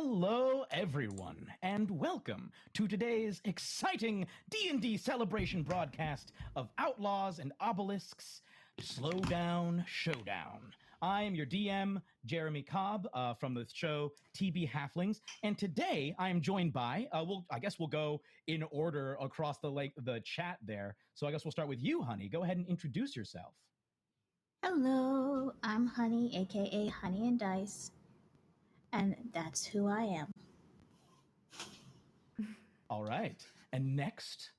Hello, everyone, and welcome to today's exciting D&D celebration broadcast of Outlaws and Obelisks Slow Down Showdown. I am your DM, Jeremy Cobb, from the show TB Halflings, and today I am joined by, I guess we'll go in order across the chat there, so I guess we'll start with you, Honey. Go ahead and introduce yourself. Hello, I'm Honey, aka HoneyandDice, and that's who I am. All right, and next...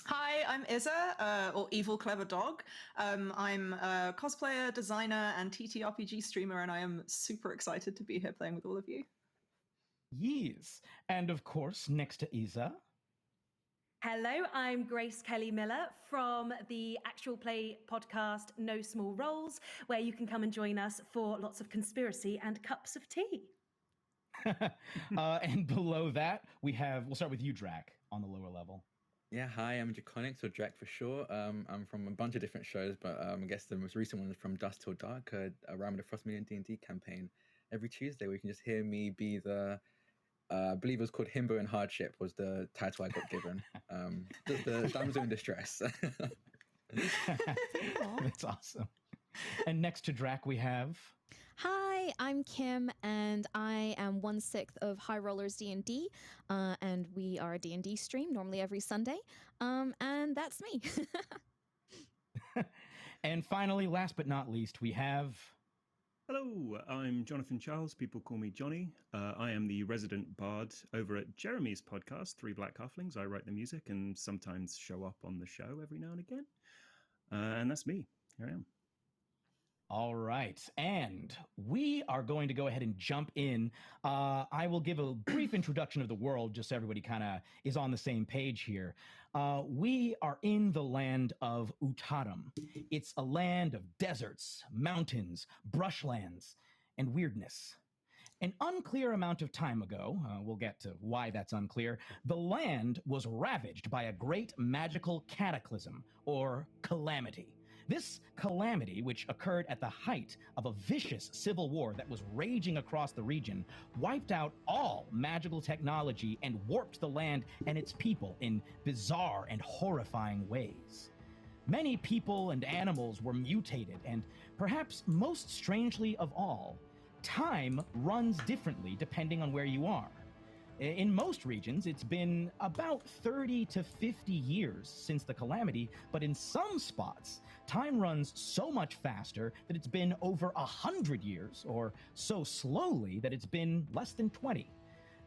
Hi, I'm Izza, or Evil Clever Dog. I'm a cosplayer, designer, and TTRPG streamer, and I am super excited to be here playing with all of you. Yes, and of course, next to Izza... Hello, I'm Grace Kelly Miller from the actual play podcast No Small Roles, where you can come and join us for lots of conspiracy and cups of tea. And below that, we'll start with you, Drak, on the lower level. Yeah, hi, I'm Drakoniques, or Drak for short. I'm from a bunch of different shows, but I guess the most recent one is From Dusk Till Dark, a Rhyme with the Frost Million D&D campaign. Every Tuesday, where you can just hear me be the... I believe it was called Himbo in Hardship was the title I got given. The damsel in distress. That's awesome. And next to Drak, we have... Hi, I'm Kim, and I am 1/6 of High Rollers D&D, and we are a D&D stream, normally every Sunday, and that's me. And finally, last but not least, we have... Hello, I'm Jonathan Charles. People call me Johnny. I am the resident bard over at Jeremy's podcast, Three Black Halflings. I write the music and sometimes show up on the show every now and again. And that's me. Here I am. All right, and we are going to go ahead and jump in. I will give a brief introduction of the world, just so everybody kind of is on the same page here. We are in the land of Utarum. It's a land of deserts, mountains, brushlands, and weirdness. An unclear amount of time ago, we'll get to why that's unclear, the land was ravaged by a great magical cataclysm, or calamity. This calamity, which occurred at the height of a vicious civil war that was raging across the region, wiped out all magical technology and warped the land and its people in bizarre and horrifying ways. Many people and animals were mutated, and perhaps most strangely of all, time runs differently depending on where you are. In most regions, it's been about 30 to 50 years since the calamity, but in some spots, time runs so much faster that it's been over 100 years, or so slowly that it's been less than 20.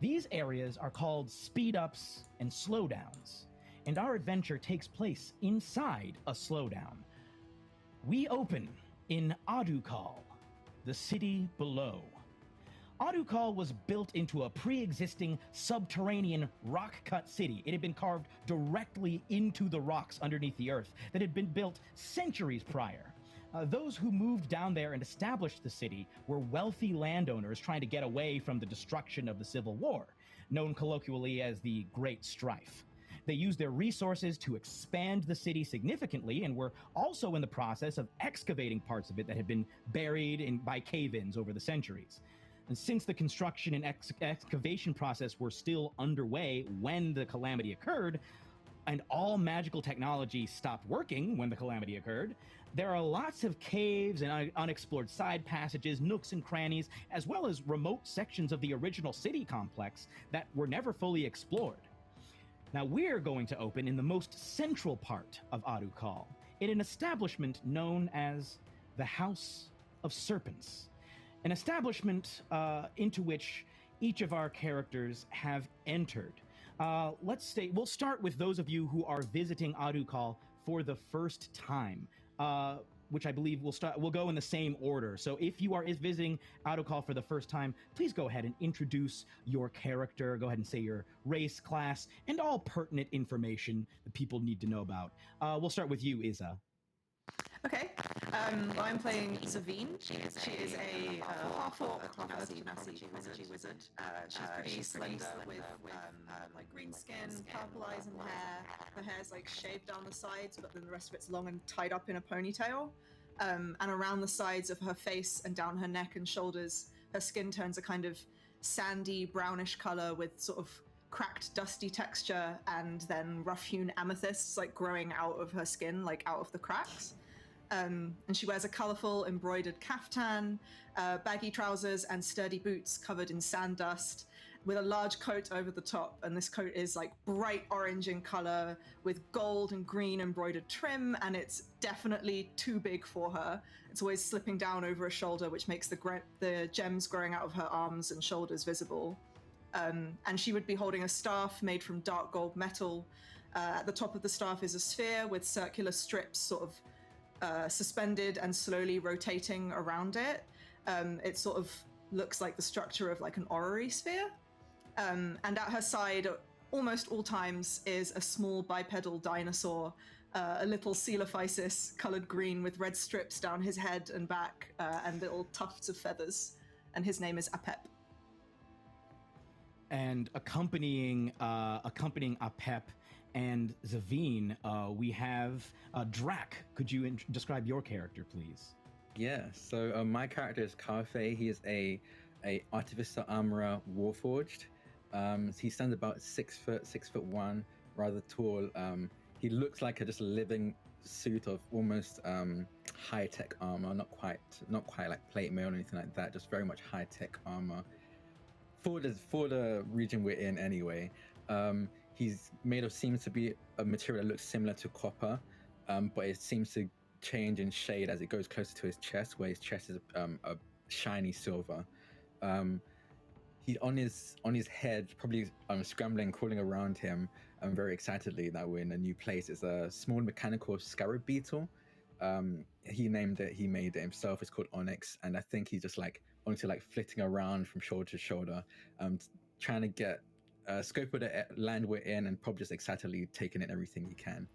These areas are called speed-ups and slowdowns, and our adventure takes place inside a slowdown. We open in Adukal, the city below. Adukal was built into a pre-existing subterranean rock-cut city. It had been carved directly into the rocks underneath the earth that had been built centuries prior. Those who moved down there and established the city were wealthy landowners trying to get away from the destruction of the Civil War, known colloquially as the Great Strife. They used their resources to expand the city significantly and were also in the process of excavating parts of it that had been buried by cave-ins over the centuries. And since the construction and excavation process were still underway when the calamity occurred, and all magical technology stopped working when the calamity occurred, there are lots of caves and unexplored side passages, nooks and crannies, as well as remote sections of the original city complex that were never fully explored. Now we're going to open in the most central part of Adukal, in an establishment known as the House of Serpents. An establishment into which each of our characters have entered. We'll start with those of you who are visiting Adukal for the first time, which I believe we'll go in the same order. So if you are visiting Adukal for the first time, please go ahead and introduce your character. Go ahead and say your race, class, and all pertinent information that people need to know about. We'll start with you, Izza. Okay, I'm playing Zavine. She is a half-orc technology wizard. She's pretty slender with like green skin, purple eyes and hair. Her hair's like shaved down the sides, but then the rest of it's long and tied up in a ponytail. And around the sides of her face and down her neck and shoulders, her skin turns a kind of sandy brownish color with sort of cracked dusty texture, and then rough-hewn amethysts like growing out of her skin, like out of the cracks. And she wears a colorful embroidered kaftan, baggy trousers, and sturdy boots covered in sand dust, with a large coat over the top. And this coat is like bright orange in color with gold and green embroidered trim, and it's definitely too big for her. It's always slipping down over her shoulder, which makes the gems growing out of her arms and shoulders visible. And she would be holding a staff made from dark gold metal. At the top of the staff is a sphere with circular strips sort of suspended and slowly rotating around it. It sort of looks like the structure of like an orrery sphere. And at her side, almost all times, is a small bipedal dinosaur, a little Coelophysis colored green with red strips down his head and back, and little tufts of feathers. And his name is Apep. And accompanying Apep and Zavine, we have Drak. Could you describe your character, please? Yeah, so my character is Carfe. He is a artificer armorer warforged. He stands about 6'1", rather tall. He looks like just a living suit of almost high-tech armor, not quite like plate mail or anything like that, just very much high-tech armor. For the region we're in anyway. He's made of, seems to be a material that looks similar to copper, but it seems to change in shade as it goes closer to his chest, where his chest is a shiny silver. He on his head, probably scrambling, crawling around him, very excitedly that we're in a new place, is a small mechanical scarab beetle. He made it himself. It's called Onyx, and I think he's just like honestly like flitting around from shoulder to shoulder, trying to get scope of the land we're in, and probably just excitedly taking in everything he can.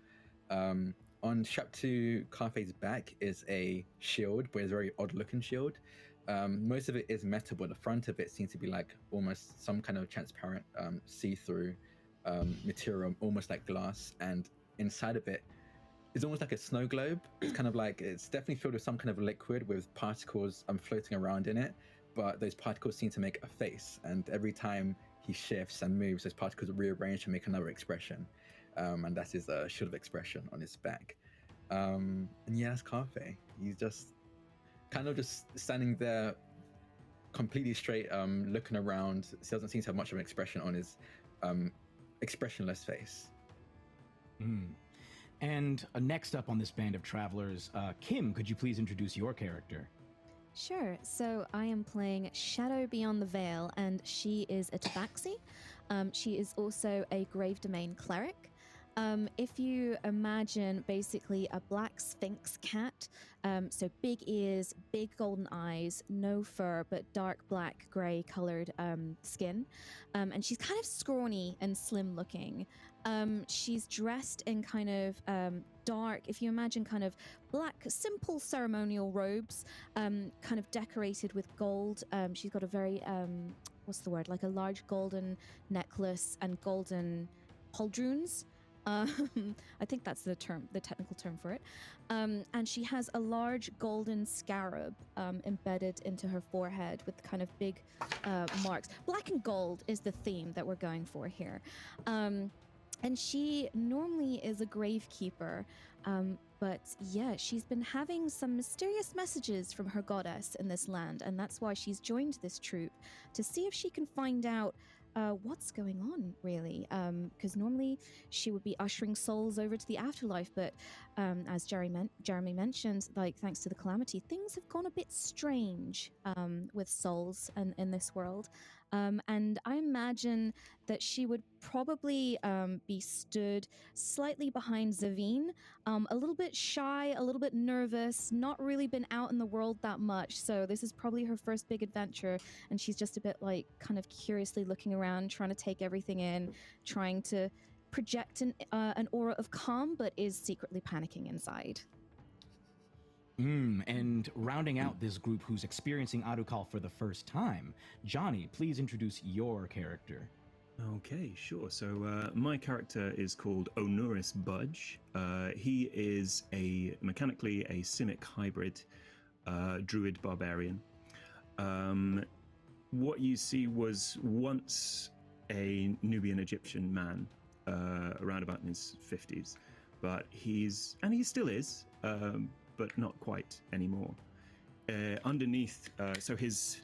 On strapped to Carfe's back is a shield, but it's a very odd looking shield. Most of it is metal, but the front of it seems to be like almost some kind of transparent see-through material, almost like glass, and inside of it is almost like a snow globe. It's kind of like, it's definitely filled with some kind of liquid with particles floating around in it, but those particles seem to make a face, and every time he shifts and moves, those particles rearrange to make another expression, and that is a shield of expression on his back. And yeah, that's Carfe. He's just kind of just standing there completely straight, looking around. He doesn't seem to have much of an expression on his expressionless face. And next up on this band of travelers, Kim, could you please introduce your character? Sure. So I am playing Shadow Beyond the Veil, and she is a tabaxi. She is also a Grave Domain cleric. If you imagine basically a black sphinx cat, so big ears, big golden eyes, no fur, but dark black gray colored skin, and she's kind of scrawny and slim looking. She's dressed in kind of dark, if you imagine kind of black, simple ceremonial robes, kind of decorated with gold. She's got a very, what's the word, like a large golden necklace and golden pauldrons. I think that's the technical term for it. And she has a large golden scarab embedded into her forehead with kind of big marks. Black and gold is the theme that we're going for here. And she normally is a gravekeeper, but yeah, she's been having some mysterious messages from her goddess in this land, and that's why she's joined this troupe, to see if she can find out what's going on, really, because normally she would be ushering souls over to the afterlife, but as Jeremy mentioned, like, thanks to the calamity, things have gone a bit strange with souls in this world. And I imagine that she would probably be stood slightly behind Zavine, a little bit shy, a little bit nervous, not really been out in the world that much. So this is probably her first big adventure, and she's just a bit like kind of curiously looking around, trying to take everything in, trying to project an aura of calm, but is secretly panicking inside. And rounding out this group who's experiencing Autocall for the first time, Johnny, please introduce your character. Okay, sure. So my character is called Onuris Budge. He is mechanically a Simic hybrid druid barbarian. what you see was once a Nubian Egyptian man, around about in his 50s, but he still is, but not quite anymore. Underneath, so his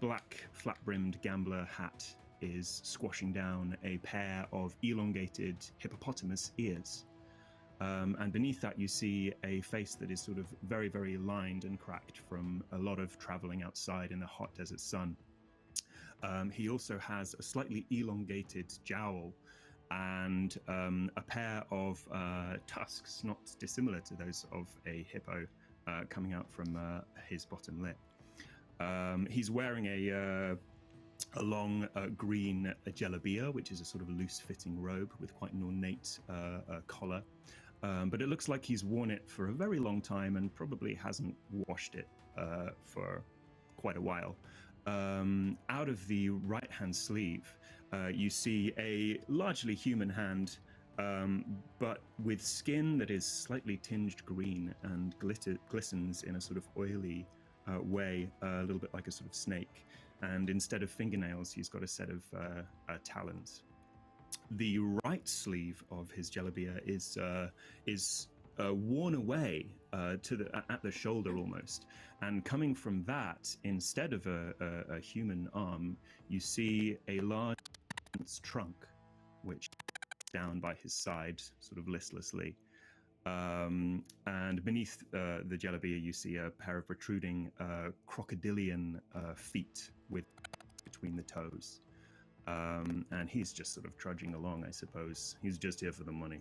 black flat-brimmed gambler hat is squashing down a pair of elongated hippopotamus ears. And beneath that, you see a face that is sort of very, very lined and cracked from a lot of traveling outside in the hot desert sun. He also has a slightly elongated jowl and a pair of tusks, not dissimilar to those of a hippo, coming out from his bottom lip. He's wearing a long green jalabiya, which is a sort of loose-fitting robe with quite an ornate collar. But it looks like he's worn it for a very long time and probably hasn't washed it for quite a while. Out of the right-hand sleeve, you see a largely human hand, but with skin that is slightly tinged green and glistens in a sort of oily way, a little bit like a sort of snake. And instead of fingernails, he's got a set of talons. The right sleeve of his jalabiya is worn away at the shoulder almost, and coming from that, instead of a human arm, you see a large trunk, which is down by his side, sort of listlessly. And beneath the jalabiya, you see a pair of protruding crocodilian feet with between the toes. And he's just sort of trudging along, I suppose. He's just here for the money.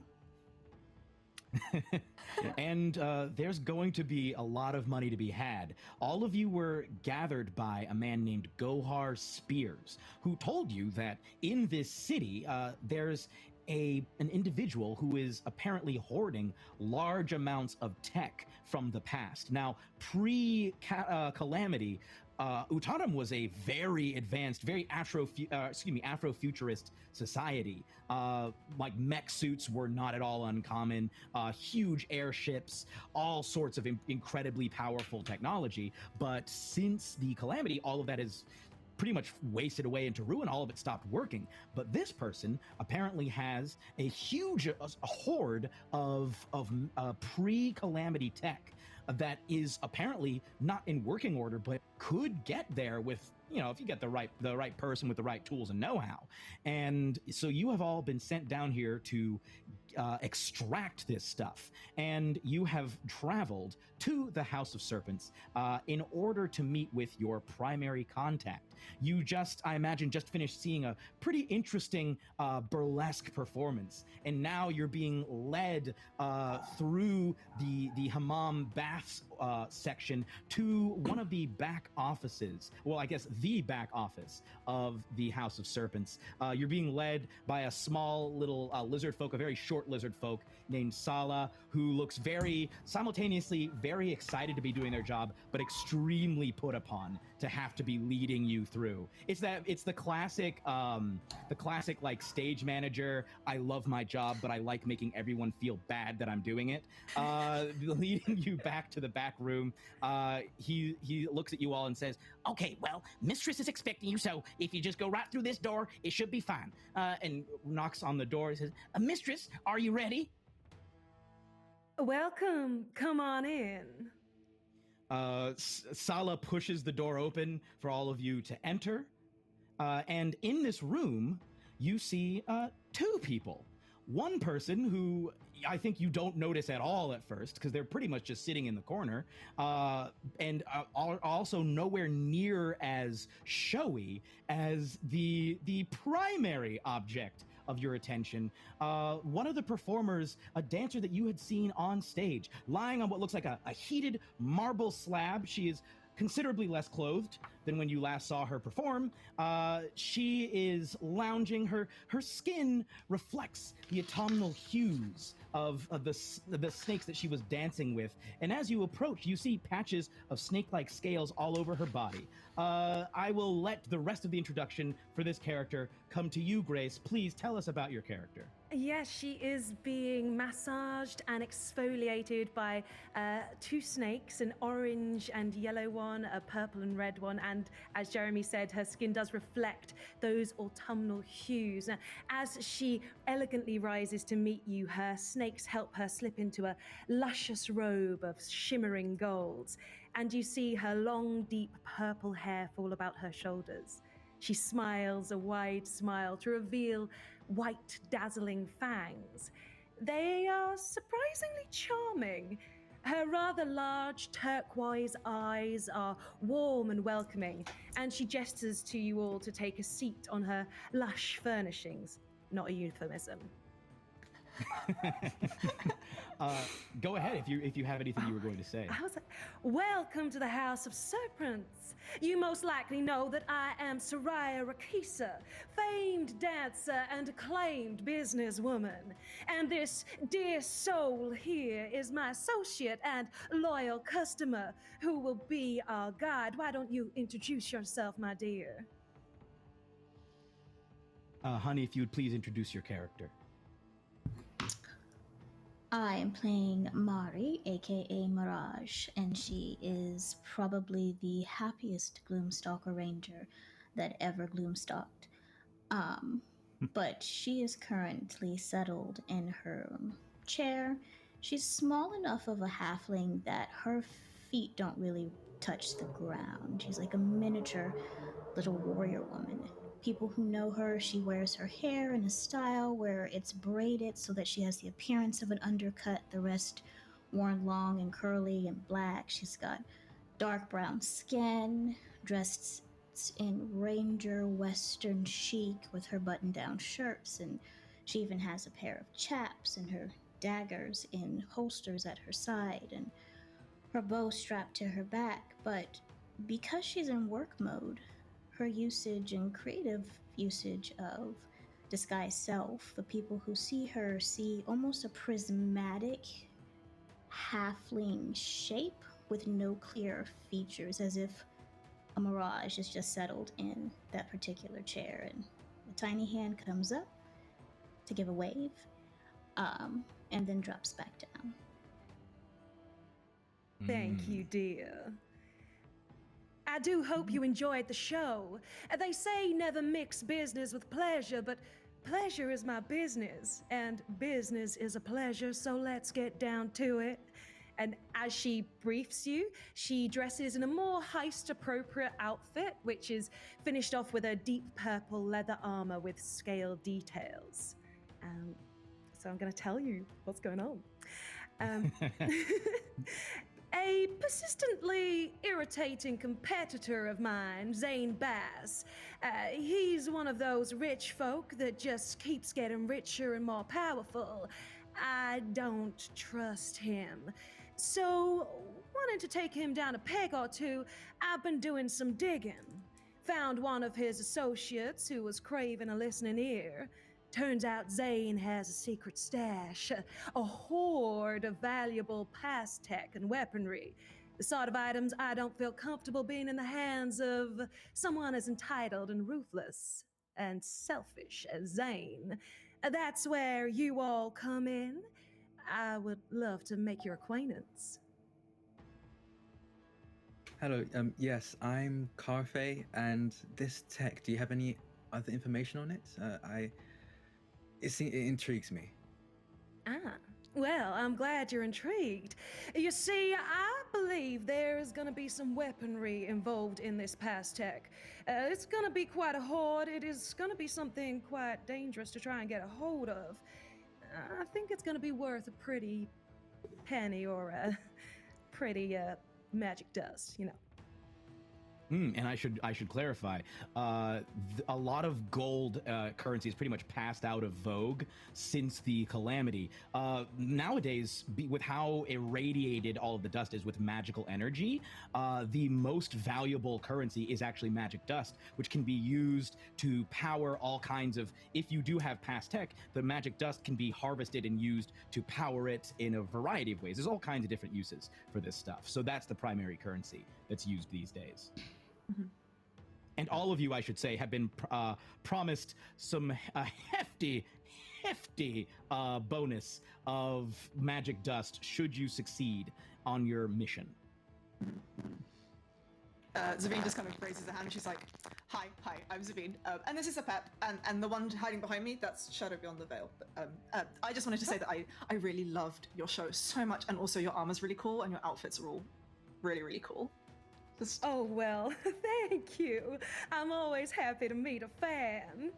And there's going to be a lot of money to be had. All of you were gathered by a man named Gohar Spears, who told you that in this city, there's an individual who is apparently hoarding large amounts of tech from the past. Now, pre-Calamity, Utaram was a very advanced, very Afrofuturist society. Like mech suits were not at all uncommon, huge airships, all sorts of incredibly powerful technology. But since the Calamity, all of that is pretty much wasted away into ruin. All of it stopped working. But this person apparently has a huge hoard of pre-Calamity tech that is apparently not in working order, but could get there with, if you get the right person with the right tools and know-how. And so you have all been sent down here to extract this stuff, and you have traveled to the House of Serpents in order to meet with your primary contact. You I imagine, just finished seeing a pretty interesting burlesque performance, and now you're being led through the hammam baths section to one of the back offices. Well, I guess the back office of the House of Serpents. You're being led by a small little lizard folk, a very short lizard folk named Sala, who looks simultaneously very excited to be doing their job, but extremely put upon to have to be leading you through. It's the classic like stage manager. I love my job, but I like making everyone feel bad that I'm doing it. Leading you back to the back room. He looks at you all and says, "Okay, well, Mistress is expecting you, so if you just go right through this door, it should be fine." And knocks on the door and says, "Mistress, are you ready?" Welcome. Come on in. Sala pushes the door open for all of you to enter. And in this room, you see two people. One person who I think you don't notice at all at first, because they're pretty much just sitting in the corner, and are also nowhere near as showy as the primary object of your attention. One of the performers, a dancer that you had seen on stage, lying on what looks like a heated marble slab. She is considerably less clothed than when you last saw her perform. She is lounging. Her skin reflects the autumnal hues of the snakes that she was dancing with. And as you approach, you see patches of snake-like scales all over her body. I will let the rest of the introduction for this character come to you, Grace. Please tell us about your character. Yes, she is being massaged and exfoliated by two snakes, an orange and yellow one, a purple and red one, and as Jeremy said, her skin does reflect those autumnal hues. Now, as she elegantly rises to meet you, her snakes help her slip into a luscious robe of shimmering golds, and you see her long, deep purple hair fall about her shoulders. She smiles a wide smile to reveal white, dazzling fangs. They are surprisingly charming. Her rather large turquoise eyes are warm and welcoming, and she gestures to you all to take a seat on her lush furnishings. Not a euphemism. Go ahead if you have anything you were going to say. I was like, welcome to the House of Serpents. You most likely know that I am Soraya Rakisa, famed dancer and acclaimed businesswoman. And this dear soul here is my associate and loyal customer who will be our guide. Why don't you introduce yourself, my dear? Honey, if you would please introduce your character. I am playing Mari, aka Mirage, and she is probably the happiest Gloomstalker Ranger that ever Gloomstalked. But she is currently settled in her chair. She's small enough of a halfling that her feet don't really touch the ground. She's like a miniature little warrior woman. People who know her, she wears her hair in a style where it's braided so that she has the appearance of an undercut, the rest worn long and curly and black. She's got dark brown skin, dressed in ranger western chic with her button-down shirts, and she even has a pair of chaps and her daggers in holsters at her side and her bow strapped to her back. But because she's in work mode, her usage and creative usage of disguise self, the people who see her see almost a prismatic halfling shape with no clear features, as if a mirage is just settled in that particular chair, and a tiny hand comes up to give a wave, and then drops back down. Thank you, dear. I do hope you enjoyed the show. They say never mix business with pleasure, but pleasure is my business, and business is a pleasure, so let's get down to it. And as she briefs you, she dresses in a more heist-appropriate outfit, which is finished off with a deep purple leather armor with scale details. So I'm going to tell you what's going on. A persistently irritating competitor of mine, Zane Bass, he's one of those rich folk that just keeps getting richer and more powerful. I don't trust him. So, wanting to take him down a peg or two, I've been doing some digging. Found one of his associates who was craving a listening ear. Turns out Zane has a secret stash, a hoard of valuable past tech and weaponry. The sort of items I don't feel comfortable being in the hands of someone as entitled and ruthless and selfish as Zane. That's where you all come in. I would love to make your acquaintance. Hello, yes, I'm Carfe, and this tech, do you have any other information on it? It intrigues me. Well, I'm glad you're intrigued. You see, I believe there is going to be some weaponry involved in this past tech. It's going to be quite a hoard. It is going to be something quite dangerous to try and get a hold of. I think it's going to be worth a pretty penny or a pretty magic dust, you know. And I should clarify, a lot of gold currency is pretty much passed out of vogue since the calamity. Nowadays, with how irradiated all of the dust is with magical energy, the most valuable currency is actually magic dust, which can be used to power all kinds of, if you do have past tech, the magic dust can be harvested and used to power it in a variety of ways. There's all kinds of different uses for this stuff. So that's the primary currency that's used these days. Mm-hmm. And all of you, I should say, have been promised some hefty hefty bonus of magic dust should you succeed on your mission. Zavine just kind of raises her hand and she's like, hi, I'm Zavine. And this is a pet, and the one hiding behind me, that's Shadow Beyond the Veil. But, I just wanted to say that I really loved your show so much, and also your armor's really cool, and your outfits are all really, really cool. Oh, well, thank you. I'm always happy to meet a fan.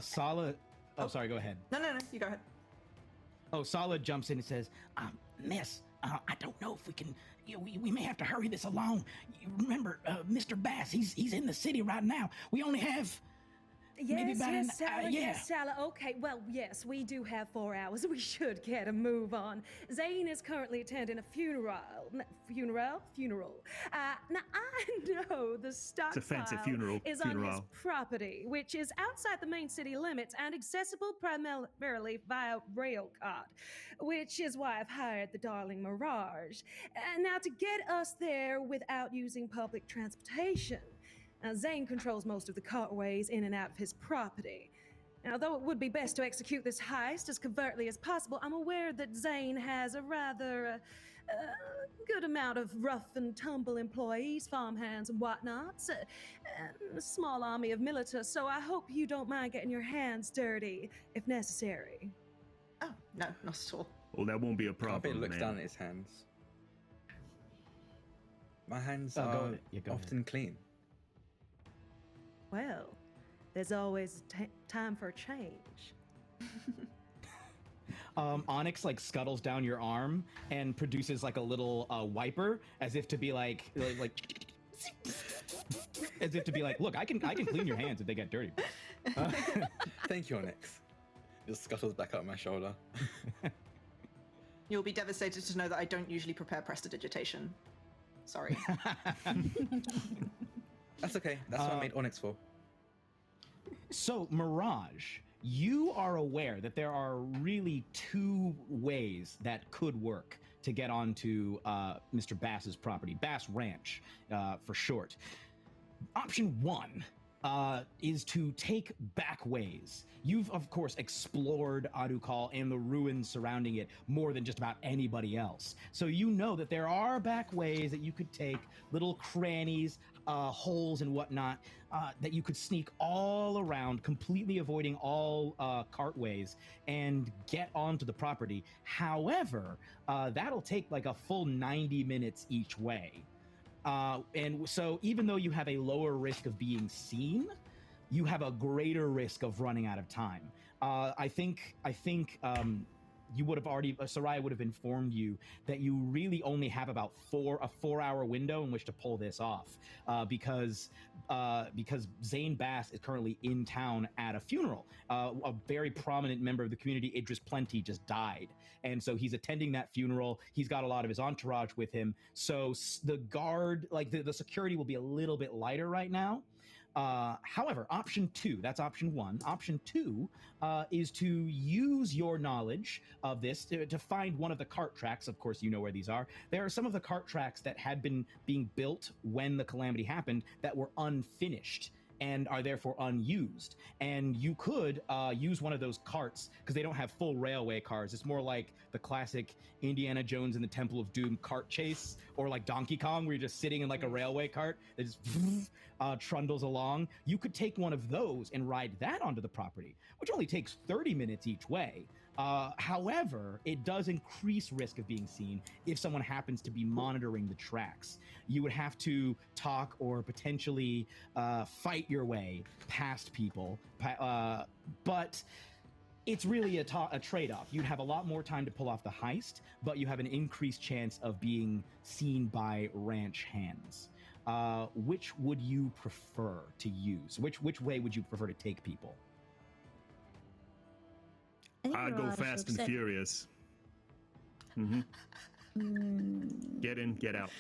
Sala... Oh, sorry, go ahead. No, you go ahead. Oh, Sala jumps in and says, Miss, I don't know if we can... we may have to hurry this along. You remember, Mr. Bass, he's in the city right now. We only have... Yes, Sala. Okay, well, yes, we do have 4 hours. We should get a move on. Zane is currently attending a funeral. Now, I know the stockpile It's a fancy funeral. on his property, which is outside the main city limits and accessible primarily via rail cart, which is why I've hired the Darling Mirage. Now, to get us there without using public transportation, Zane controls most of the cartways in and out of his property. Now, though it would be best to execute this heist as covertly as possible, I'm aware that Zane has a rather good amount of rough and tumble employees, farmhands and whatnots, a small army of military, so I hope you don't mind getting your hands dirty, if necessary. Oh, no, not at all. Well, that won't be a problem, Cobb looks down at his hands. My hands are often clean. Well, there's always time for a change. Onyx scuttles down your arm and produces a little wiper, as if to be like as if to be like, look, I can clean your hands if they get dirty. Thank you, Onyx. Just scuttles back up my shoulder. You'll be devastated to know that I don't usually prepare prestidigitation. Sorry. That's okay. That's what I made Onyx for. So, Mirage, you are aware that there are really 2 ways that could work to get onto Mr. Bass's property, Bass Ranch, for short. Option 1 is to take back ways. You've, of course, explored Adukal and the ruins surrounding it more than just about anybody else. So you know that there are back ways that you could take, little crannies, holes and whatnot, that you could sneak all around, completely avoiding all cartways, and get onto the property. However, that'll take a full 90 minutes each way. And so even though you have a lower risk of being seen, you have a greater risk of running out of time. I think you would have already, Soraya would have informed you that you really only have about a 4-hour window in which to pull this off, because Zane Bass is currently in town at a funeral. A very prominent member of the community, Idris Plenty, just died. And so he's attending that funeral. He's got a lot of his entourage with him. So the guard, the security will be a little bit lighter right now. However, option 2, that's option 1. Option 2 is to use your knowledge of this to find one of the cart tracks. Of course, you know where these are. There are some of the cart tracks that had been being built when the calamity happened that were unfinished and are therefore unused. And you could use one of those carts, because they don't have full railway cars. It's more like the classic Indiana Jones and the Temple of Doom cart chase, or like Donkey Kong, where you're just sitting in a railway cart that just trundles along. You could take one of those and ride that onto the property, which only takes 30 minutes each way. However, it does increase risk of being seen if someone happens to be monitoring the tracks. You would have to talk or potentially fight your way past people, but it's really a trade-off. You'd have a lot more time to pull off the heist, but you have an increased chance of being seen by ranch hands. Which would you prefer to use? Which way would you prefer to take people? I'd go fast and furious. Mm-hmm. Get in, get out.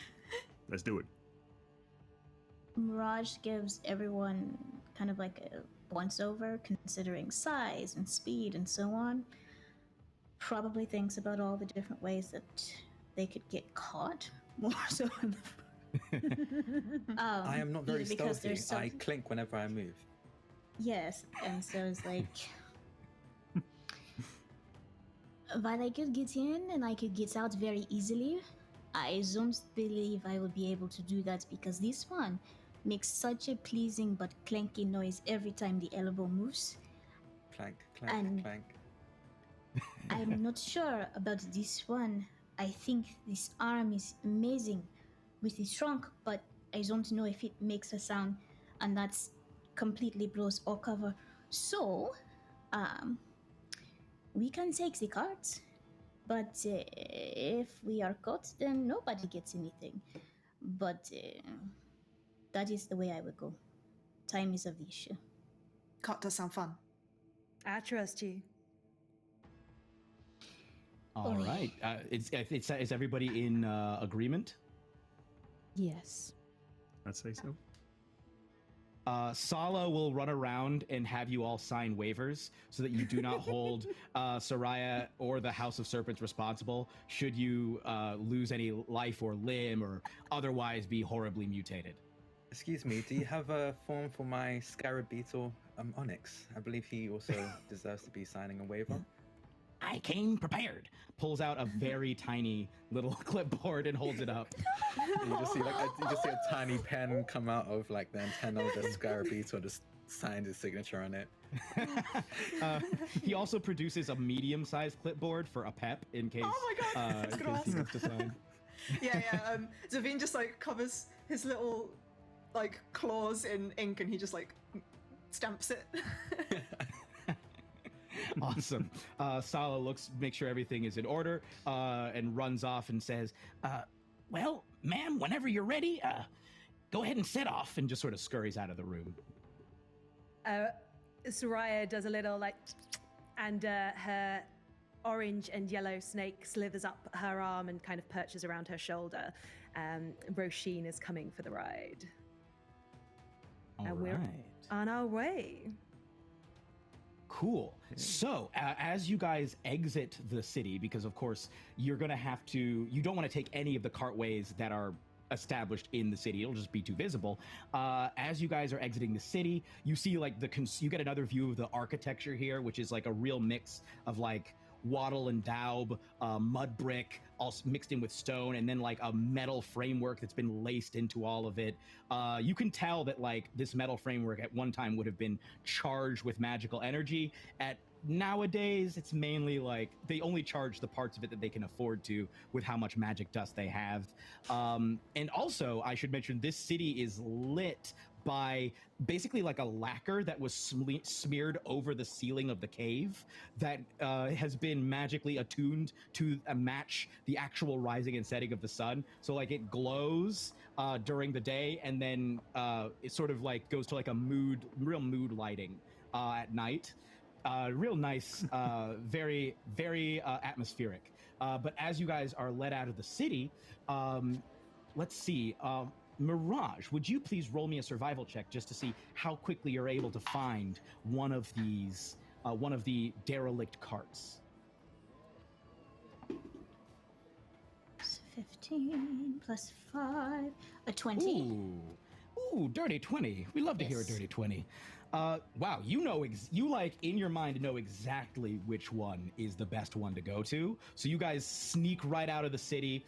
Let's do it. Mirage gives everyone kind of like a once-over, considering size and speed and so on. Probably thinks about all the different ways that they could get caught, more so in the I am not very stealthy. I clink whenever I move. Yes, and so it's like, while I could get in and I could get out very easily, I don't believe I will be able to do that because this one makes such a pleasing but clanky noise every time the elbow moves. Clank, clank, And- clank. I'm not sure about this one. I think this arm is amazing with the trunk, but I don't know if it makes a sound, and that's completely blows our cover. So, we can take the carts, but if we are caught, then nobody gets anything. But that is the way I would go. Time is of the issue. Cart does sound fun. I trust you. All right. Is everybody in agreement? Yes. I'd say so. Sala will run around and have you all sign waivers so that you do not hold Soraya or the House of Serpents responsible should you lose any life or limb or otherwise be horribly mutated. Excuse me, do you have a form for my scarab beetle, Onyx? I believe he also deserves to be signing a waiver. I came prepared. Pulls out a very tiny little clipboard and holds it up. And you just see a tiny pen come out of like the antenna of the scarab beetle, just signed his signature on it. He also produces a medium-sized clipboard for a pep in case, Oh my God, I was in gonna case he ask. needs to sign. Yeah. Zavine just like covers his little like claws in ink, and he just like stamps it. Awesome. Sala makes sure everything is in order, and runs off and says, well, ma'am, whenever you're ready, go ahead and set off, and just sort of scurries out of the room. Soraya does a little like, and her orange and yellow snake slithers up her arm and kind of perches around her shoulder. Roisin is coming for the ride. All And we're right. on our way. Cool. So, as you guys exit the city, because of course you're going to have to, you don't want to take any of the cartways that are established in the city. It'll just be too visible. As you guys are exiting the city, you see like you get another view of the architecture here, which is like a real mix of like wattle and daub, mud brick, all mixed in with stone, and then like a metal framework that's been laced into all of it. You can tell that like this metal framework at one time would have been charged with magical energy. Nowadays, it's mainly like they only charge the parts of it that they can afford to with how much magic dust they have. And also, I should mention, this city is lit by basically like a lacquer that was smeared over the ceiling of the cave that has been magically attuned to match the actual rising and setting of the sun. So like it glows during the day, and then it sort of like goes to like a real mood lighting at night. Real nice, very, very atmospheric. But as you guys are let out of the city, let's see. Mirage, would you please roll me a survival check just to see how quickly you're able to find one of these, one of the derelict carts? 15 plus 5, a 20. Ooh, dirty 20. We love to hear a Yes. dirty 20. Wow, you like in your mind know exactly which one is the best one to go to. So you guys sneak right out of the city.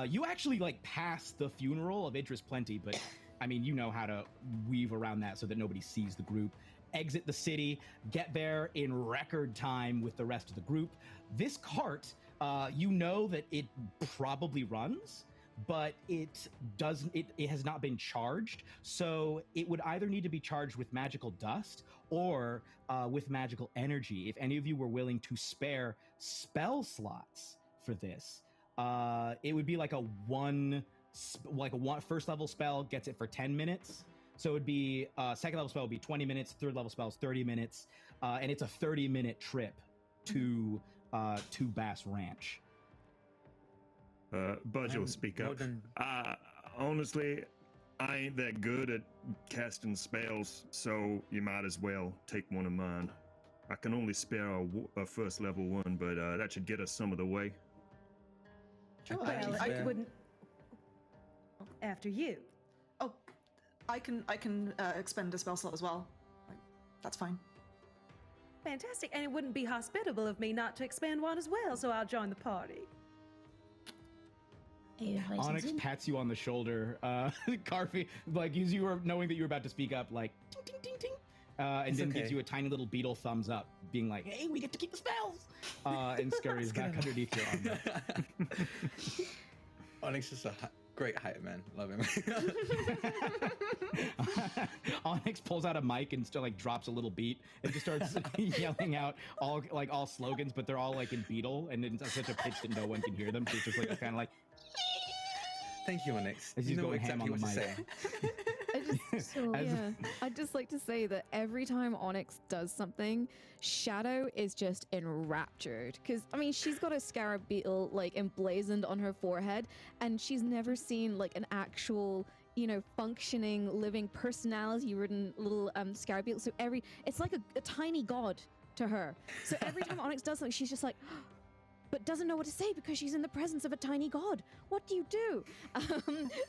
You actually like pass the funeral of Idris Plenty, but I mean, you know how to weave around that so that nobody sees the group. Exit the city, get there in record time with the rest of the group. This cart, you know that it probably runs, but it has not been charged. So it would either need to be charged with magical dust or with magical energy. If any of you were willing to spare spell slots for this, it would be like a first level spell gets it for 10 minutes. So it would be second level spell would be 20 minutes, third level spell is 30 minutes, and it's a 30-minute trip to Bass Ranch. Budge will speak up. Honestly, I ain't that good at casting spells, so you might as well take one of mine. I can only spare a first level one, but that should get us some of the way. Sure. Well, I it can, wouldn't. After you. I can expend a spell slot as well. Like, that's fine. Fantastic. And it wouldn't be hospitable of me not to expand one as well, so I'll join the party. Onyx pats you on the shoulder. Carfy, like, as you were knowing that you were about to speak up, like, ting, ting, ting, ting. And then gives you a tiny little beetle thumbs up, being like, hey, we get to keep the spells! And scurries back underneath your arm. Onyx is a great height, man. Love him. Onyx pulls out a mic and still like drops a little beat and just starts yelling out all slogans, but they're all like in beetle and in such a pitch that no one can hear them. So it's just like kind of like. Thank you, Onyx. As he's going ham on the mic. I'd just like to say that every time Onyx does something, Shadow is just enraptured. Because, I mean, she's got a scarab beetle, like, emblazoned on her forehead, and she's never seen, like, an actual, you know, functioning, living, personality-ridden little scarab beetle. So it's like a tiny god to her. So every time Onyx does something, she's just like... but doesn't know what to say because she's in the presence of a tiny god. What do you do?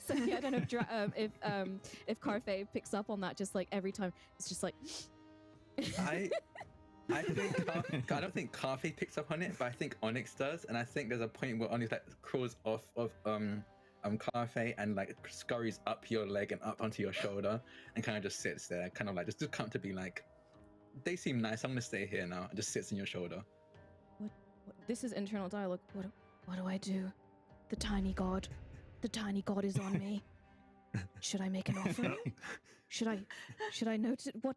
So yeah, I don't know if Carfey picks up on that. Just like every time, it's just like. I don't think Carfey picks up on it, but I think Onyx does, and I think there's a point where Onyx like crawls off of Carfey and like scurries up your leg and up onto your shoulder and kind of just sits there, kind of like just comfortably like, they seem nice. I'm gonna stay here now. And just sits on your shoulder. This is internal dialogue. What do I do? The tiny god is on me. Should I make an offer? Should I note it? What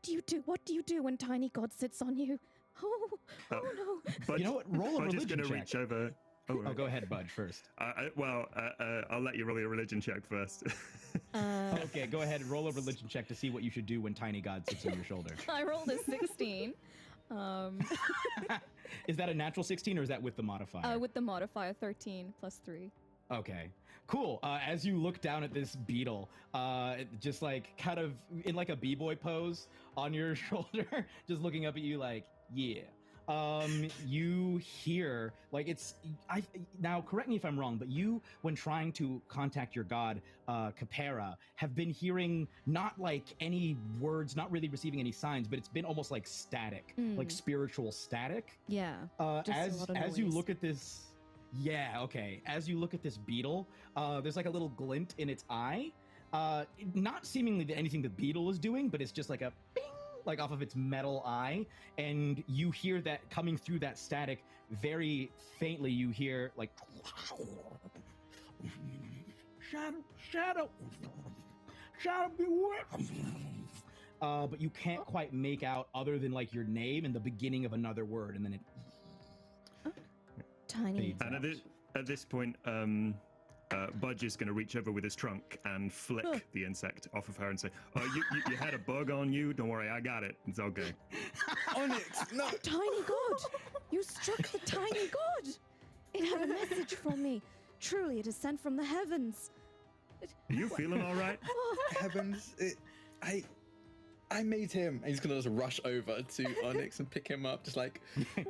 do you do? What do you do when tiny god sits on you? Oh no! But you know what? Roll a religion just gonna check. reach over. Oh, go ahead, Budge, first. I'll let you roll your religion check first. Okay, go ahead and roll a religion check to see what you should do when tiny god sits on your shoulder. I rolled a 16. Is that a natural 16 or is that with the modifier? With the modifier, 13 plus 3. Okay, cool. As you look down at this beetle, just like kind of in like a b-boy pose on your shoulder, just looking up at you like, yeah. You hear like now correct me if I'm wrong, but you, when trying to contact your god, Capera, have been hearing not like any words, not really receiving any signs, but it's been almost like static, like spiritual static. Yeah. As you look at this, as you look at this beetle, there's like a little glint in its eye. Not seemingly anything the beetle is doing, but it's just like a bing, like off of its metal eye, and you hear that coming through that static very faintly. You hear like shadow beware. But you can't quite make out other than like your name and the beginning of another word, and then it tiny. And at this point, Budge is going to reach over with his trunk and flick the insect off of her and say, "Oh, you had a bug on you? Don't worry, I got it. It's okay." Onyx, no! Tiny god! You struck the tiny god! It had a message from me. Truly, it is sent from the heavens. Are you feeling all right? Heavens, I made him. And he's going to just rush over to Onyx and pick him up, just like,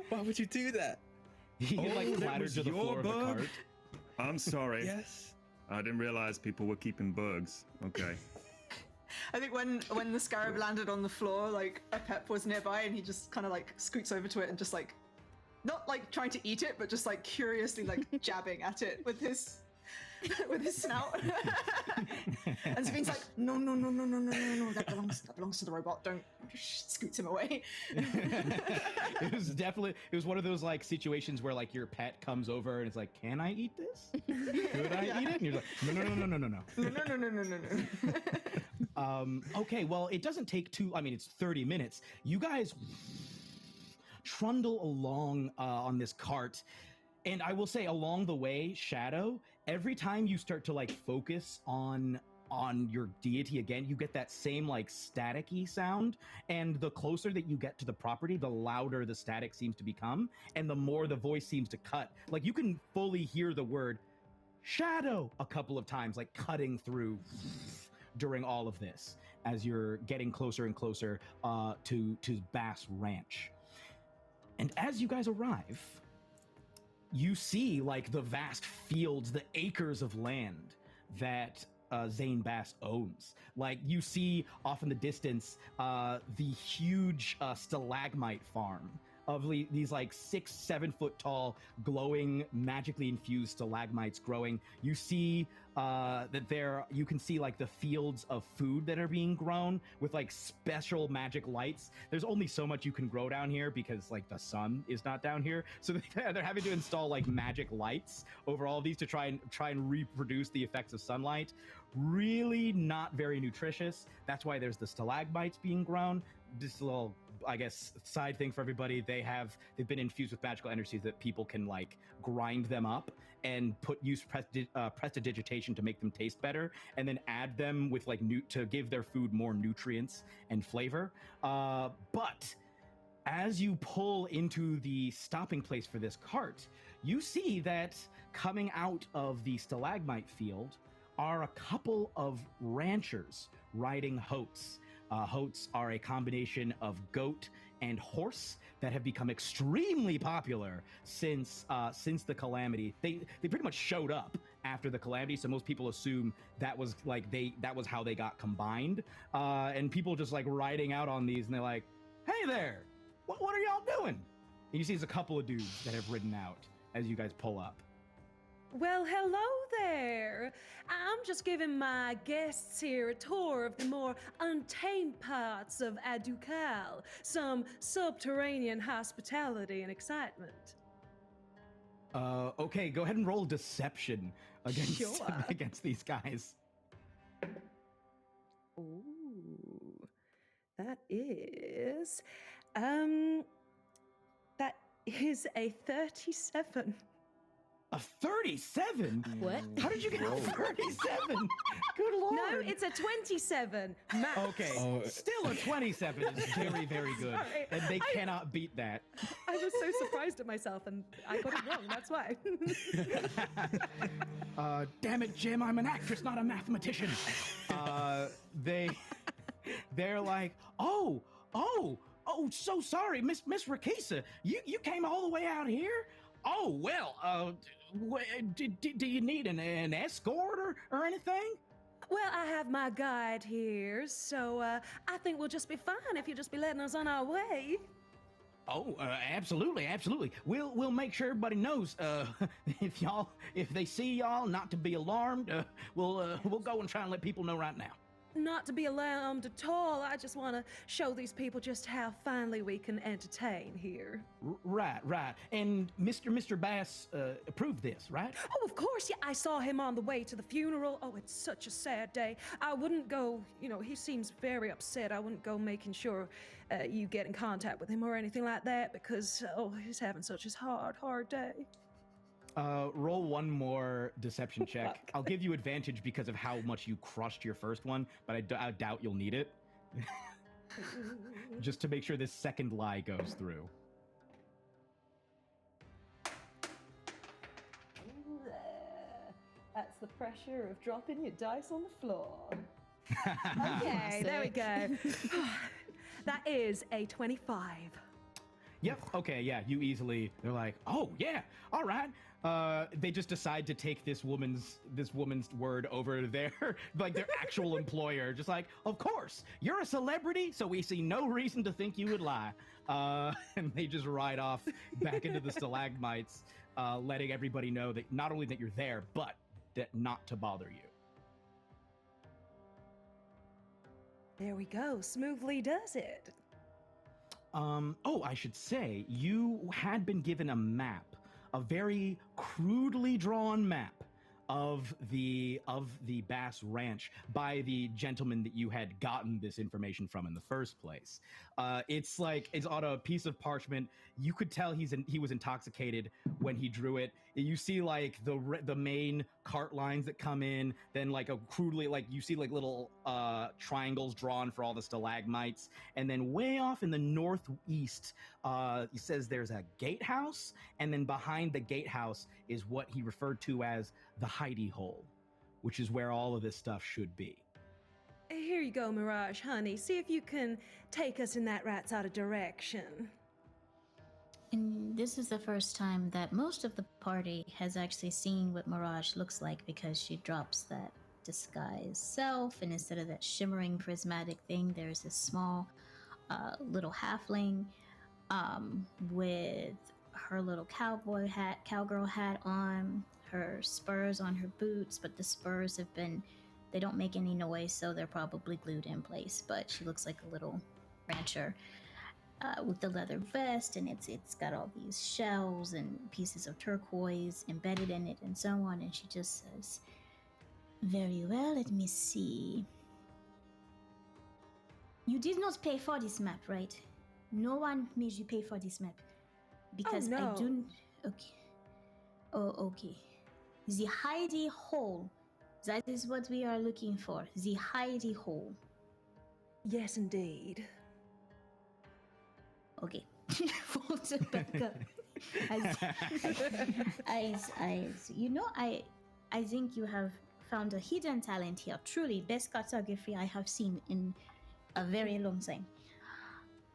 why would you do that? He like clattered to the floor of the cart. I'm sorry. Yes. I didn't realize people were keeping bugs. Okay. I think when the scarab landed on the floor, like a pep was nearby, and he just kind of like scoots over to it and just like, not like trying to eat it, but just like curiously like jabbing at it with his snout. And Sabine's like, no, that belongs to the robot. Don't. Scoots him away. It was one of those like situations where like your pet comes over and it's like, can I eat this? Could I eat it? And you're like, no. Okay, well, it doesn't take it's 30 minutes. You guys trundle along on this cart. And I will say along the way, Shadow, every time you start to like focus on your deity again, you get that same like static-y sound. And the closer that you get to the property, the louder the static seems to become. And the more the voice seems to cut. Like you can fully hear the word Shadow a couple of times, like cutting through during all of this as you're getting closer and closer to Bass Ranch. And as you guys arrive, you see like the vast fields, the acres of land that Zane Bass owns. Like, you see off in the distance the huge stalagmite farm of these like 6-7 foot tall, glowing, magically infused stalagmites growing. You see that you can see like the fields of food that are being grown with like special magic lights. There's only so much you can grow down here because like the sun is not down here, so they're having to install like magic lights over all of these to try and reproduce the effects of sunlight. Really not very nutritious. That's why there's the stalagmites being grown. Just a little, I guess, side thing for everybody. They've been infused with magical energies that people can like grind them up and use prestidigitation to make them taste better, and then add them with like to give their food more nutrients and flavor. But as you pull into the stopping place for this cart, you see that coming out of the stalagmite field are a couple of ranchers riding hotes. Hotes are a combination of goat and horse that have become extremely popular since the calamity. They pretty much showed up after the calamity, so most people assume that was how they got combined. And people just like riding out on these, and they're like, "Hey there, what are y'all doing?" And you see there's a couple of dudes that have ridden out as you guys pull up. Well, hello there. I'm just giving my guests here a tour of the more untamed parts of Adukal, some subterranean hospitality and excitement. Okay, go ahead and roll deception against Sure. against these guys. Ooh, that is a 37. A 37? What? How did you get a 37? Good lord. No, it's a 27. Max. Okay, still a 27 is very, very good. Sorry. And they cannot beat that. I was so surprised at myself, and I got it wrong. That's why. Damn it, Jim, I'm an actress, not a mathematician. They're like, oh, so sorry, Miss Rakisa, you came all the way out here? Oh, well, do you need an escort or anything? Well, I have my guide here, so I think we'll just be fine if you'll just be letting us on our way. Oh, absolutely. We'll make sure everybody knows. If they see y'all, not to be alarmed. We'll go and try and let people know right now. Not to be alarmed at all. I just want to show these people just how finely we can entertain here. Right. And Mr. Bass approved this, right? Oh, of course. Yeah, I saw him on the way to the funeral. Oh, it's such a sad day. I wouldn't go, he seems very upset. I wouldn't go making sure you get in contact with him or anything like that because, he's having such a hard day. Roll one more deception check. I'll give you advantage because of how much you crushed your first one, but I doubt you'll need it. Just to make sure this second lie goes through. That's the pressure of dropping your dice on the floor. Okay, there we go. That is a 25. Yep. Okay. Yeah. They're like, oh yeah. All right. They just decide to take this woman's word over their their actual employer. Just like, of course, you're a celebrity, so we see no reason to think you would lie. And they just ride off back into the stalagmites, letting everybody know that not only that you're there, but that not to bother you. There we go. Smoothly does it. I should say, you had been given a map, a very crudely drawn map of the Bass Ranch by the gentleman that you had gotten this information from in the first place. It's on a piece of parchment. You could tell he was intoxicated when he drew it. You see like the main cart lines that come in, then like a crudely you see like little triangles drawn for all the stalagmites, and then way off in the northeast, he says there's a gatehouse, and then behind the gatehouse is what he referred to as the hidey-hole, which is where all of this stuff should be. Here you go, Mirage, honey. See if you can take us in that right sort of direction. And this is the first time that most of the party has actually seen what Mirage looks like because she drops that disguise self, and instead of that shimmering prismatic thing, there's this small little halfling with her little cowgirl hat on, her spurs on her boots, but the spurs they don't make any noise, so they're probably glued in place, but she looks like a little rancher with the leather vest, and it's got all these shells and pieces of turquoise embedded in it and so on, and she just says, "Very well, let me see. You did not pay for this map, right? No one made you pay for this map. Because no. I do... Okay. Oh, okay. The hidey-hole. That is what we are looking for. The hidey-hole. Yes, indeed. Okay. Folds it back up. You know, I think you have found a hidden talent here. Truly, best cartography I have seen in a very long time.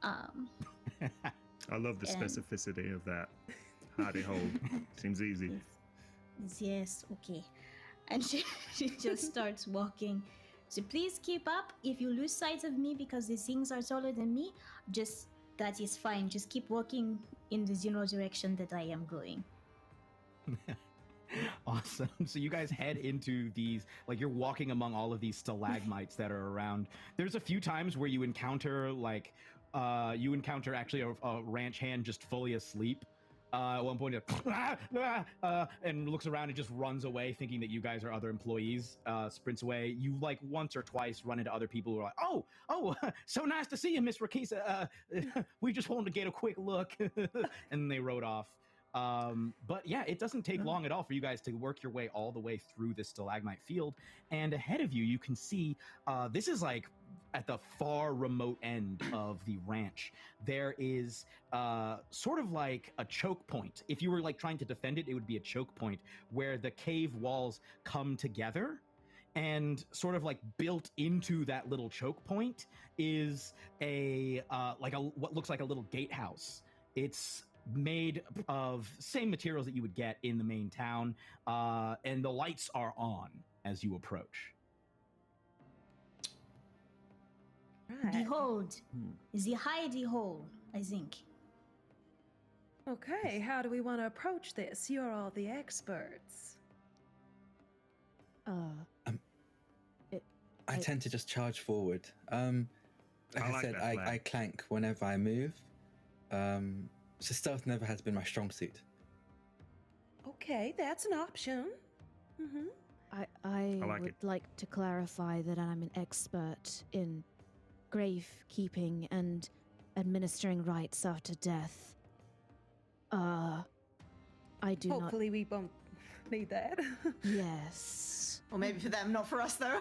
I love the specificity of that. Hidey-hole. Seems easy. Yes, okay. And she just starts walking. So please keep up. If you lose sight of me because these things are taller than me, that is fine. Just keep walking in the general direction that I am going. Awesome. So you guys head into these, like you're walking among all of these stalagmites that are around. There's a few times where you encounter actually a ranch hand just fully asleep. At one point, and looks around and just runs away, thinking that you guys are other employees. Sprints away. You like once or twice run into other people who are like, "Oh, so nice to see you, Miss Rakisa. We just wanted to get a quick look," and they rode off. But yeah, it doesn't take long at all for you guys to work your way all the way through this stalagmite field. And ahead of you, you can see this is like at the far remote end of the ranch. There is sort of like a choke point. If you were like trying to defend it, it would be a choke point where the cave walls come together. And sort of like built into that little choke point is what looks like a little gatehouse. It's made of same materials that you would get in the main town, and the lights are on as you approach. Right. Behold, the hidey-hole, I think. Okay, how do we want to approach this? You're all the experts. I tend to just charge forward. Like I said, I clank whenever I move. So stealth never has been my strong suit. Okay, that's an option. Mm-hmm. I like would it. like to clarify that I'm an expert in grave keeping and administering rites after death. I do not. Hopefully we won't need that. Yes. Or maybe for them, not for us, though.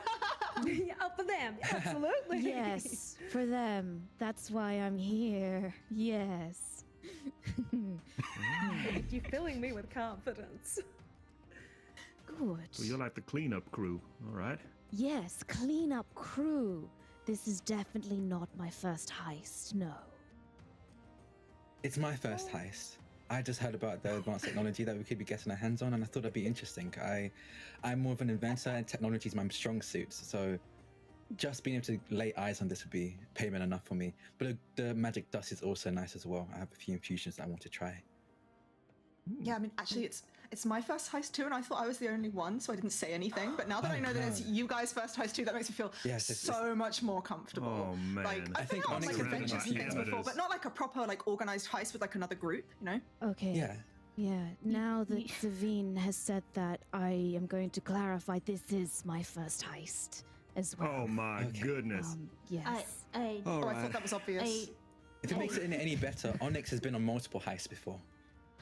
Yeah, for them, absolutely. Yes, for them. That's why I'm here. Yes. You're filling me with confidence. Good. Well, you're like the cleanup crew, all right? Yes, cleanup crew. This is definitely not my first heist, no. It's my first heist. I just heard about the advanced technology that we could be getting our hands on, and I thought it'd be interesting. I'm more of an inventor, and technology is my strong suit, so just being able to lay eyes on this would be payment enough for me. But the magic dust is also nice as well. I have a few infusions that I want to try. Yeah, I mean, actually, it's my first heist too, and I thought I was the only one, so I didn't say anything. But now that I know that it's you guys' first heist too, that makes me feel so much more comfortable. Oh, man. Like I think I've Onyx like is adventures and things yeah, before, but not like a proper like organized heist with like another group, you know? Okay. Yeah. Yeah, now that Savine has said that, I am going to clarify this is my first heist as well. Oh my goodness. Yes. I thought that was obvious. If it makes it any better, Onyx has been on multiple heists before.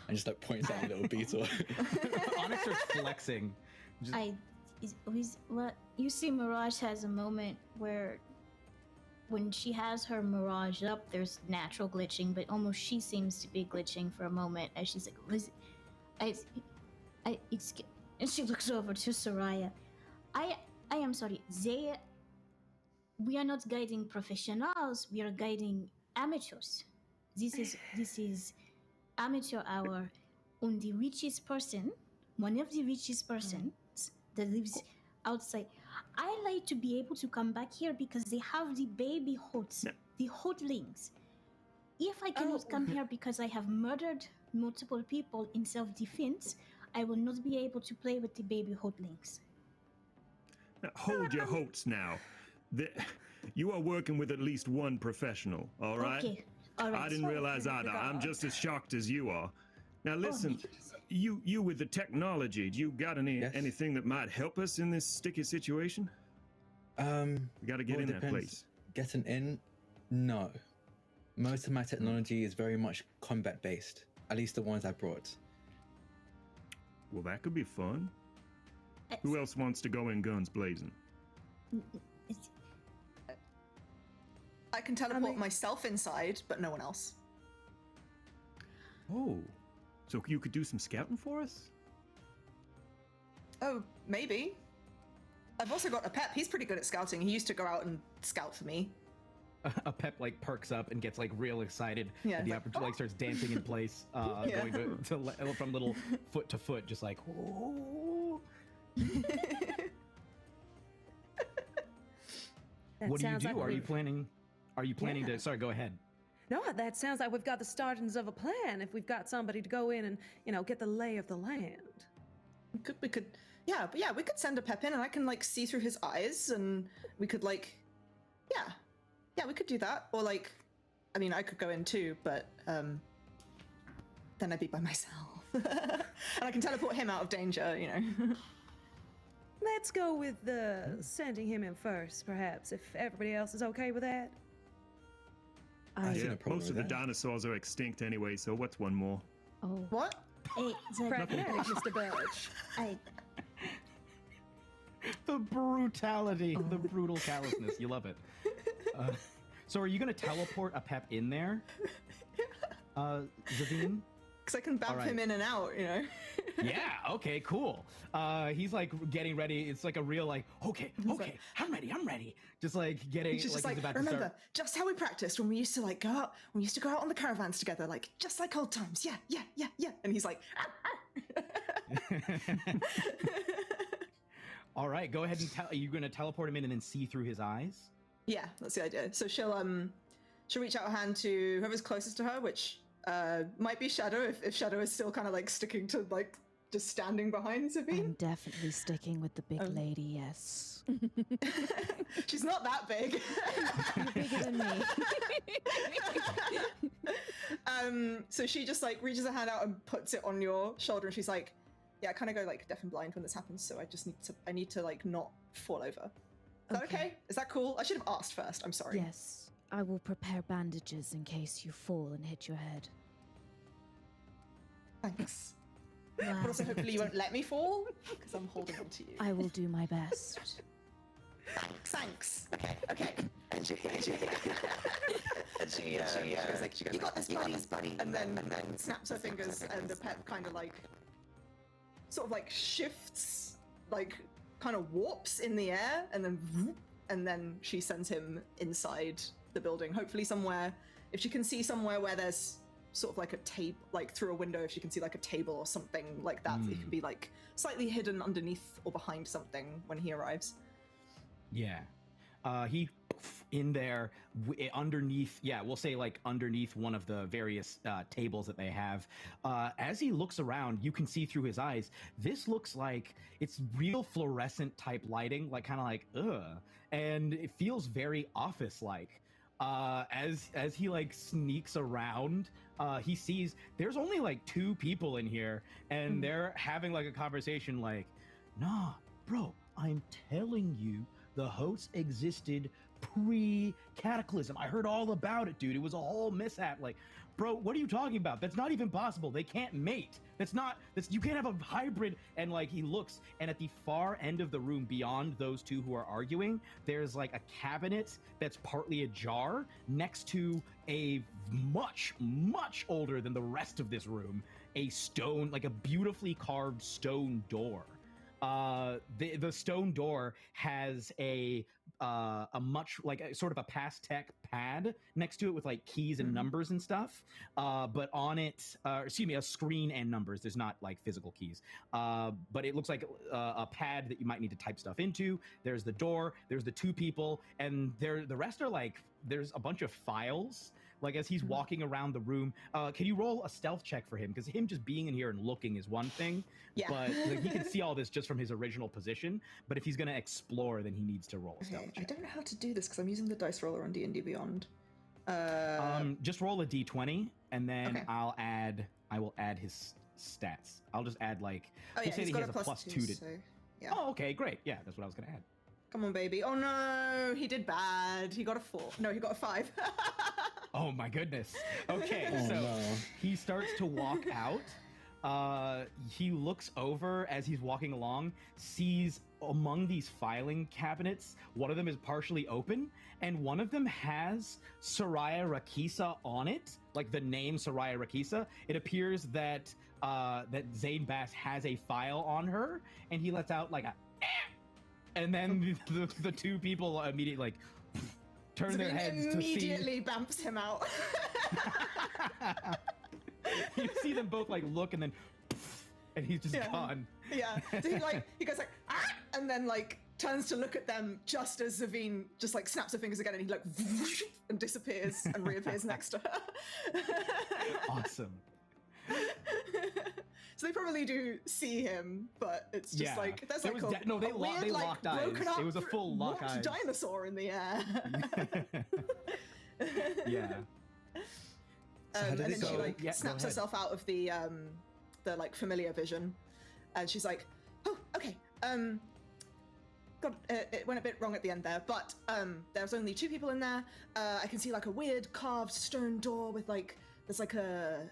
And just like points out a little beetle. Onyx starts flexing. You see, Mirage has a moment where when she has her Mirage up, there's natural glitching, but almost she seems to be glitching for a moment as she's like, and she looks over to Soraya. I am sorry. We are not guiding professionals. We are guiding amateurs. This is amateur hour on the richest person, one of the richest persons that lives outside. I like to be able to come back here because they have the baby hots, the hotlings. If I cannot come here because I have murdered multiple people in self-defense, I will not be able to play with the baby hotlings. Now, hold your hots now. You are working with at least one professional, all right? Okay, all right. I didn't realize either. I'm just as shocked as you are. Now listen, you with the technology, do you got anything that might help us in this sticky situation? We got to get in that place. Getting in? No. Most of my technology is very much combat based. At least the ones I brought. Well, that could be fun. Who else wants to go in guns blazing? I can teleport myself inside, but no one else. Oh, so you could do some scouting for us? Oh, maybe. I've also got a Pep. He's pretty good at scouting. He used to go out and scout for me. A Pep like perks up and gets like real excited. Yeah, at the like, opportunity, like starts dancing in place, going to from little foot to foot, just like. What do you do? Are you planning to? Sorry, go ahead. No, that sounds like we've got the startings of a plan. If we've got somebody to go in and get the lay of the land. We could, we could send a Pep in, and I can like see through his eyes, and we could like, we could do that. Or like, I mean, I could go in too, but then I'd be by myself, and I can teleport him out of danger, you know. Let's go with sending him in first, perhaps, if everybody else is okay with that. Yeah, most of the dinosaurs are extinct anyway, so what's one more? Oh. What? Pragmatic, Mr. Birch. The brutality, the brutal callousness. You love it. So are you going to teleport a Pep in there, Zavine? Because I can bump him in and out, you know. Yeah, okay, cool. He's like getting ready. It's like a real like, okay, I'm ready. Just like getting, he's just like he's about remember, to start. just how we practiced when we used to like go out, on the caravans together, like just like old times. Yeah. And he's like, All right, go ahead and are you going to teleport him in and then see through his eyes? Yeah, that's the idea. So she'll reach out her hand to whoever's closest to her, which might be Shadow if Shadow is still kind of like sticking to like just standing behind Zavine. I'm definitely sticking with the big lady, yes. She's not that big. You're bigger than me. So she just like reaches her hand out and puts it on your shoulder, and she's like, yeah, I kind of go like deaf and blind when this happens, so I need to like not fall over. Is that okay? Is that cool? I should have asked first. I'm sorry. Yes. I will prepare bandages in case you fall and hit your head. Thanks. Wow. But also hopefully you won't let me fall, because I'm holding on to you. I will do my best. Thanks. Okay. And she goes like, you got this, buddy. And then snaps her fingers, and the Pep kind of like, sort of like shifts, like kind of warps in the air, and then she sends him inside the building. Hopefully somewhere, if she can see somewhere where there's sort of like a table, like through a window, if she can see like a table or something like that, it can be like slightly hidden underneath or behind something when he arrives. Yeah. He in there underneath, we'll say like underneath one of the various tables that they have. As he looks around, you can see through his eyes. This looks like it's real fluorescent type lighting, like kind of like, and it feels very office-like. As he like sneaks around, he sees there's only like 2 people in here, and they're having like a conversation like, nah, bro, I'm telling you, the hosts existed pre-Cataclysm. I heard all about it, dude. It was a whole mishap. Like, bro, what are you talking about? That's not even possible. They can't mate. You can't have a hybrid. And like, he looks, and at the far end of the room beyond those 2 who are arguing, there's like a cabinet that's partly ajar next to a much, much older than the rest of this room, a stone, like a beautifully carved stone door. the stone door has a much like a, sort of a past tech pad next to it with like keys and numbers and stuff. But on it, excuse me, a screen and numbers. There's not like physical keys. But it looks like a pad that you might need to type stuff into. There's the door. There's the two people, and the rest are like there's a bunch of files. Like as he's walking around the room, can you roll a stealth check for him? Because him just being in here and looking is one thing, but like, he can see all this just from his original position. But if he's going to explore, then he needs to roll a stealth check. I don't know how to do this because I'm using the dice roller on D&D Beyond. Just roll a d20, and then I will add his stats. I'll just add like we'll say that he has a plus two to. So, yeah. Oh, okay, great. Yeah, that's what I was going to add. Come on, baby. Oh no, he did bad. He got a 4. No, he got a 5. Oh my goodness. Okay, he starts to walk out. He looks over as he's walking along, sees among these filing cabinets, one of them is partially open, and one of them has Soraya Rakisa on it, like the name Soraya Rakisa. It appears that that Zane Bass has a file on her, and he lets out like a and then the two people immediately like turn their heads to see. Immediately bamps him out. You see them both like look, and then and he's just gone. Yeah. So he goes like ah! And then like turns to look at them just as Zavine just like snaps her fingers again, and he like and disappears and reappears next to her. Awesome. So they probably do see him, but it's just like there's like they locked eyes. It was a full lock eyes. Dinosaur in the air. Yeah. And then she like snaps herself out of the like familiar vision, and she's like, "Oh, okay. God, it went a bit wrong at the end there, but there's only 2 people in there. I can see like a weird carved stone door with like there's like a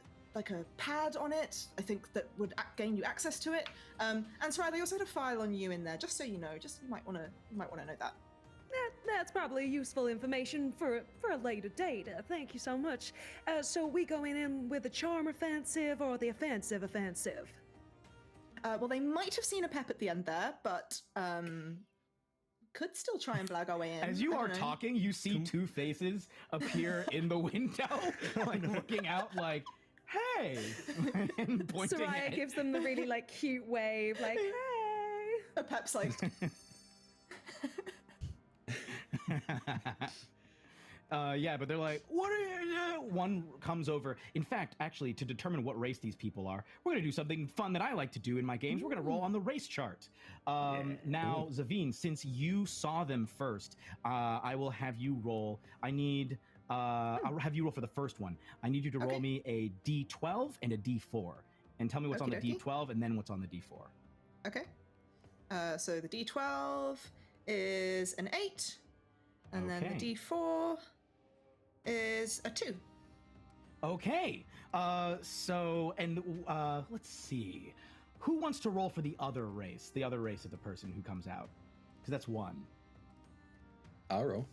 pad on it, I think, that would gain you access to it. And Soraya, they also had a file on you in there, just so you know. Just you might want to know that. That's probably useful information for a later date. Thank you so much. So we going in with the charm offensive or the offensive offensive? Well, they might have seen a pep at the end there, but could still try and blag our way in. As you are talking, you see 2 faces appear in the window, like looking out, like, "Hey!" and pointing. Soraya gives them the really like cute wave, like, "Hey!" A pep's like. Yeah, but they're like, "What are you?" One comes over. In fact, actually, to determine what race these people are, we're going to do something fun that I like to do in my games. We're going to roll on the race chart. Now, Zavine, since you saw them first, I will have you roll. I'll have you roll for the first one. I need you to roll me a D12 and a D4, and tell me what's on the D12 and then what's on the D4. Okay. So the D12 is an 8, and then the D4 is a 2. Okay. Let's see. Who wants to roll for the other race of the person who comes out? Because that's 1. I'll roll.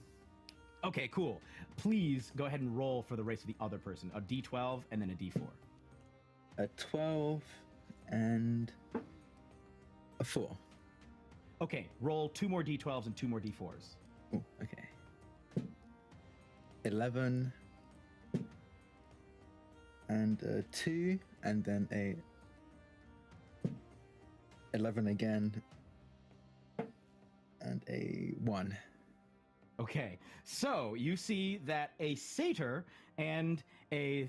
Okay, cool. Please go ahead and roll for the race of the other person. A D12 and then a D4. A 12 and a 4. Okay, roll 2 more D12s and 2 more D4s. Ooh, okay. 11 and a 2, and then a 11 again, and a 1. Okay, so you see that a satyr and a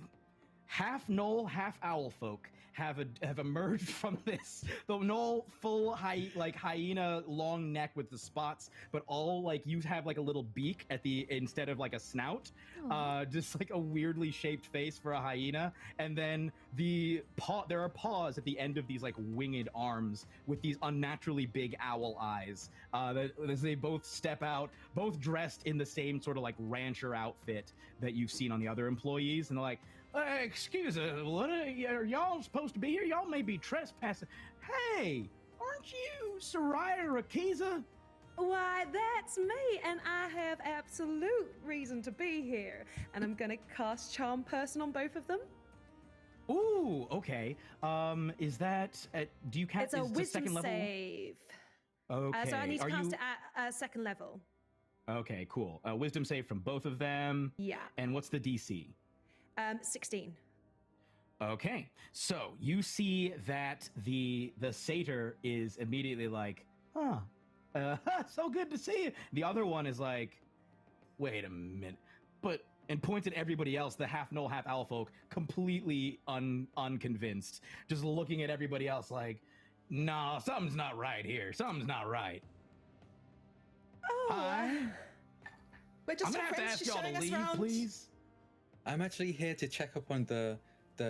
half gnoll, half owl folk have emerged from this. The gnoll full hyena long neck with the spots, but all like you have like a little beak at the instead of like a snout. Just like a weirdly shaped face for a hyena, and then there are paws at the end of these like winged arms with these unnaturally big owl eyes. As they both step out, both dressed in the same sort of like rancher outfit that you've seen on the other employees, and they're like, "Excuse us, what are y'all supposed to be here? Y'all may be trespassing. Hey, aren't you Soraya Rakisa?" Why, that's me, and I have absolute reason to be here. And I'm gonna cast Charm Person on both of them. Ooh, okay. Is that do you count? It's a is it wisdom second level? save. Okay. So I need to Are cast you... it at second level. Okay, cool. Wisdom save from both of them. Yeah. And what's the DC? 16. Okay, so you see that the satyr is immediately like, huh, so good to see you. The other one is like, wait a minute, and points at everybody else, the half gnoll, half owl folk, completely unconvinced, just looking at everybody else like, nah, something's not right here. Something's not right. Oh, we're just I'm gonna have to friends. ask She's y'all showing to us leave, around. please. I'm actually here to check up on the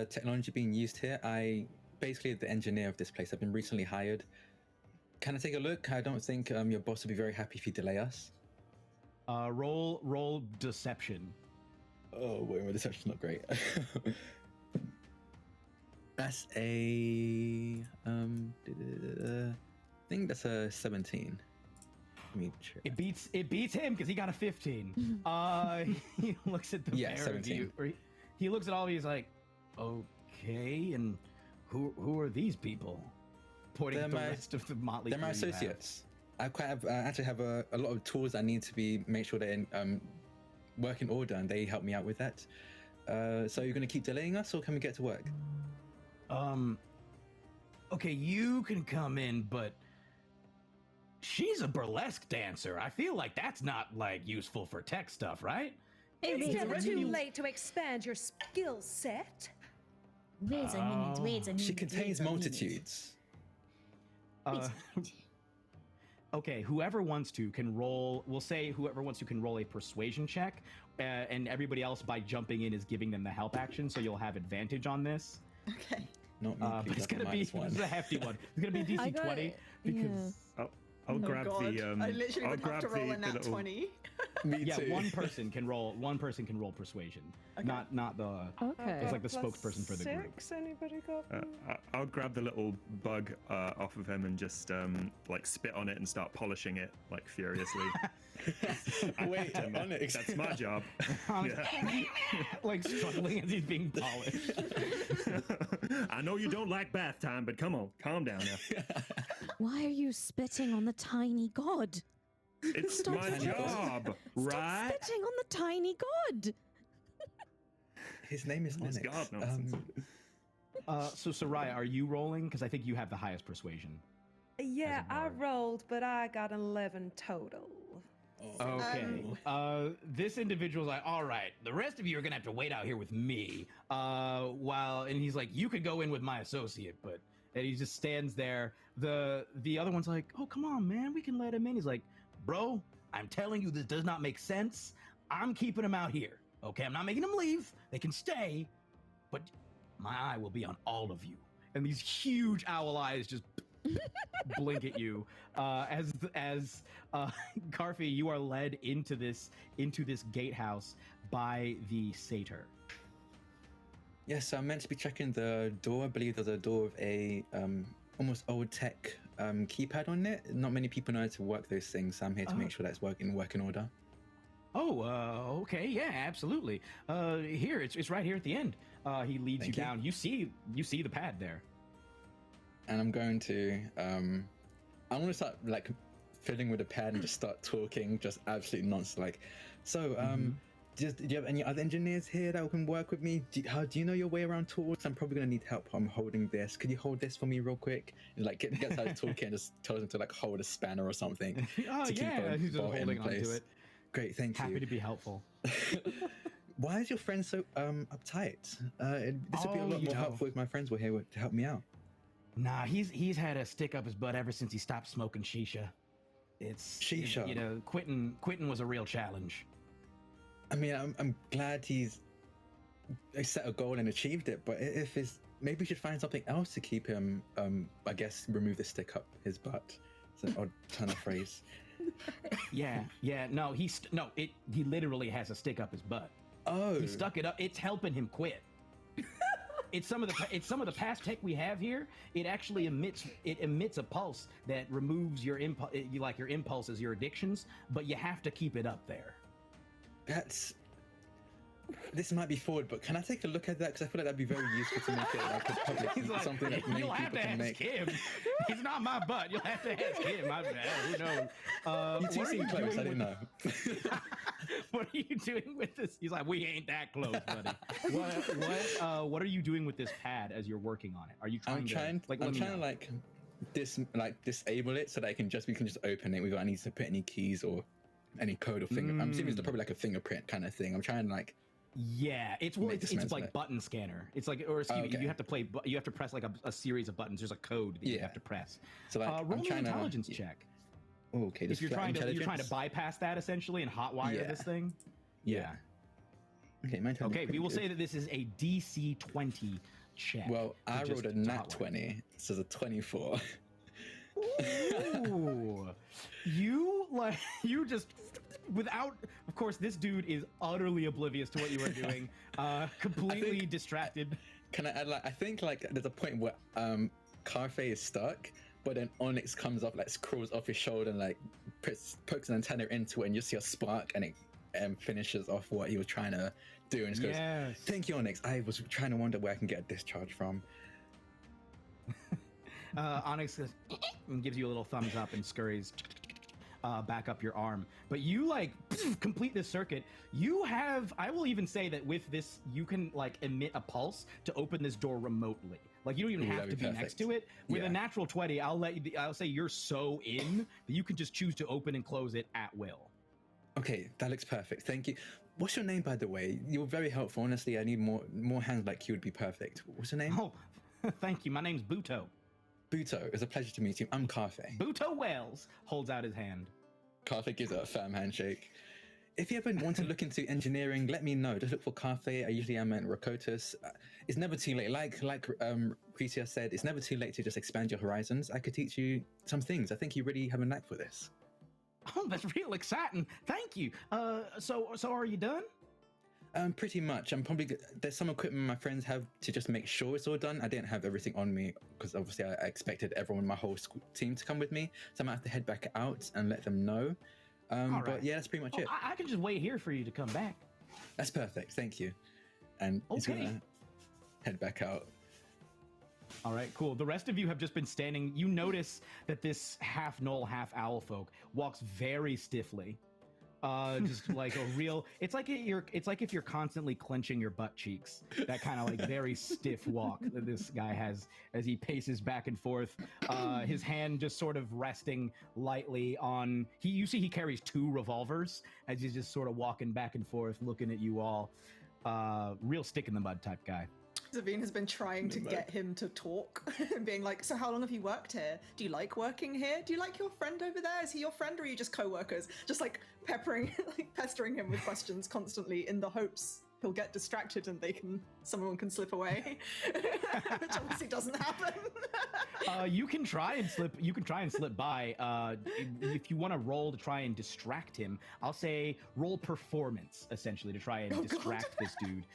technology being used here. I basically the engineer of this place. I've been recently hired. Can I take a look? I don't think your boss would be very happy if you delay us. Roll deception. Oh, wait, my deception's not great. That's a I think that's a 17. Let me check. It beats him because he got a 15. He looks at the pair 17. of you. He looks at all of you. He's like, okay, and who are these people? Pointing at the rest of the motley. They're my associates. I actually have a lot of tools that need to be make sure they work in order, and they help me out with that. So you're going to keep delaying us, or can we get to work? Okay, you can come in, but she's a burlesque dancer. I feel like that's not like useful for tech stuff, right? It's wait, never wait, too wait. late to expand your skill set. Wait a minute. She contains multitudes. Okay, whoever wants to can roll. We'll say whoever wants to can roll a persuasion check, and everybody else by jumping in is giving them the help action, so you'll have advantage on this. Okay. Not me, But it's gonna be -1. this is a hefty one. It's gonna be I DC got 20 it, because I'll grab God. the. I literally I'll would have grab to roll a nat little- 20. Me yeah, too. one person can roll persuasion, Okay. not the. Okay. It's like the spokesperson for the group. Anybody got? I'll grab the little bug off of him and just like spit on it and start polishing it like furiously. Wait, Onyx. That's my job. Like struggling as he's being polished. I know you don't like bath time, but come on, calm down now. Why are you spitting on the tiny god? It's Stop my spitting. job, right? Stop spitting on the tiny god. His name is This Onyx. god nonsense. So Soraya, are you rolling? Because I think you have the highest persuasion. Yeah, As a I bard. rolled, but I got 11 total. Okay. This individual's like, all right, the rest of you are gonna have to wait out here with me. And he's like, you could go in with my associate, and he just stands there. The other one's like, oh, come on, man, we can let him in. He's like, bro, I'm telling you, this does not make sense. I'm keeping him out here. Okay, I'm not making them leave. They can stay, but my eye will be on all of you. And these huge owl eyes just blink at you as Garfi, you are led into this gatehouse by the satyr. Yes, I'm meant to be checking the door. I believe there's a door with a almost old tech keypad on it. Not many people know how to work those things, so I'm here to make sure that's working order. Oh, okay, yeah, absolutely. Here, it's right here at the end. He leads Thank you you. down. You see the pad there. And I'm going to I want to start like fiddling with the pad and just start talking just absolute nonsense. Like, so do you have any other engineers here that can work with me? Do you know your way around tools? I'm probably gonna need help. I'm holding this. Could you hold this for me real quick? And like gets out of talking and just tells him to like hold a spanner or something. Oh, to keep yeah, he's just bolt in holding onto place. it. Great, thank Happy you. to be helpful. Why is your friend so uptight? This would be a Oh, lot you more know. helpful if my friends were here to help me out. Nah, he's had a stick up his butt ever since he stopped smoking shisha. It's Shisha. You know, quitting was a real challenge. I mean, I'm glad he's set a goal and achieved it, but if it's maybe we should find something else to keep him. I guess remove the stick up his butt. It's an odd turn of phrase. Yeah. No, he literally has a stick up his butt. Oh, He stuck it up. It's helping him quit. It's some of the past tech we have here. It actually emits a pulse that removes your impulses, your addictions, but you have to keep it up there. that's this might be forward, but can I take a look at that? Because I feel like that'd be very useful to make it like a public, He's like, something that many you'll have people to can ask make. him. He's not my butt. You'll have to ask him. Who knows? You two seem close. I didn't know. What are you doing with this? He's like, we ain't that close, buddy. What are you doing with this pad as you're working on it? Are you trying to disable it so that we can just open it without needing to put any keys or any code or finger. I'm assuming it's probably like a fingerprint kind of thing. I'm trying like. Yeah, it's like button scanner. It's like, or excuse me, you have to press like a series of buttons. There's a code that you have to press. So like, roll an intelligence check. Okay, if you're trying to bypass that essentially and hotwire this thing. Yeah. Okay, we will say that this is a DC 20 check. Well, I rolled a nat 20, so it's a 24. Ooh. You just without, of course, this dude is utterly oblivious to what you are doing, completely distracted. Can I add, like, I think like there's a point where Carfe is stuck, but then Onyx comes up, like crawls off his shoulder and like pokes an antenna into it, and you see a spark, and it finishes off what he was trying to do, and just goes, "Thank you, Onyx. I was trying to wonder where I can get a discharge from." Onyx goes, and gives you a little thumbs up and scurries back up your arm. But you like complete this circuit. You have, I will even say that with this, you can like emit a pulse to open this door remotely. Like you don't even have to be next to it. With a natural 20, I'll say you're so in that you can just choose to open and close it at will. Okay, that looks perfect. Thank you. What's your name, by the way? You're very helpful. Honestly, I need more hands like you would be perfect. What's your name? Oh, thank you. My name's Buto. Buto, it's a pleasure to meet you. I'm Carfe. Buto Wells holds out his hand. Carfe gives it a firm handshake. If you ever want to look into engineering, let me know. Just look for Carfe. I usually am at Rakotis. It's never too late. Like Precia said, it's never too late to just expand your horizons. I could teach you some things. I think you really have a knack for this. Oh, that's real exciting. Thank you. So are you done? Pretty much. There's some equipment my friends have to just make sure it's all done. I didn't have everything on me because obviously I expected everyone, my whole school team to come with me. So I might have to head back out and let them know. But yeah, that's pretty much it. I can just wait here for you to come back. That's perfect. Thank you. And he's gonna head back out. All right, cool. The rest of you have just been standing. You notice that this half gnoll, half owl folk walks very stiffly. Just like a real, it's like if you're constantly clenching your butt cheeks. That kind of like very stiff walk that this guy has as he paces back and forth. His hand just sort of resting lightly on. You see he carries 2 revolvers as he's just sort of walking back and forth, looking at you all. Real stick in the mud type guy. Zavine has been trying to get him to talk, being like, so how long have you worked here? Do you like working here? Do you like your friend over there? Is he your friend or are you just co-workers? Just like pestering him with questions constantly in the hopes he'll get distracted and someone can slip away, which obviously doesn't happen. You can try and slip by. If you want to roll to try and distract him, I'll say roll performance essentially to try and distract this dude,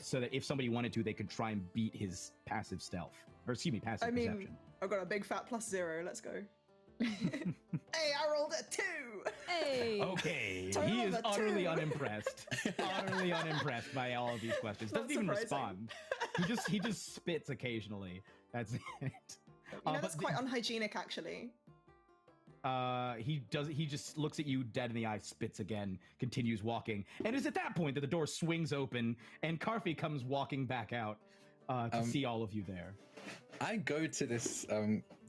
so that if somebody wanted to, they could try and beat his passive stealth, or excuse me, passive perception. I've got a big fat +0. Let's go. Hey, I rolled a 2. Hey. Okay, he is utterly unimpressed. Utterly unimpressed by all of these questions. Doesn't even respond. He just spits occasionally. That's it. That's quite unhygienic, actually. He just looks at you dead in the eye, spits again, continues walking, and it's at that point that the door swings open and Carfe comes walking back out to see all of you there. I go to this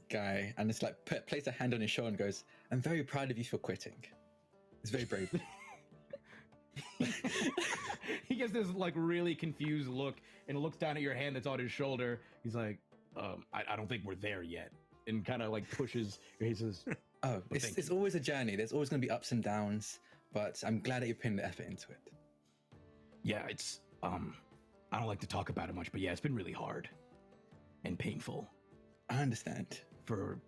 guy and it's like place a hand on his shoulder and goes, "I'm very proud of you for quitting. It's very brave." He gets this like really confused look and looks down at your hand that's on his shoulder. He's like, I don't think we're there yet, and kind of like pushes. He says, "Oh, it's always a journey. There's always going to be ups and downs, but I'm glad that you're putting the effort into it." Yeah, it's I don't like to talk about it much, but yeah, it's been really hard and painful. I understand.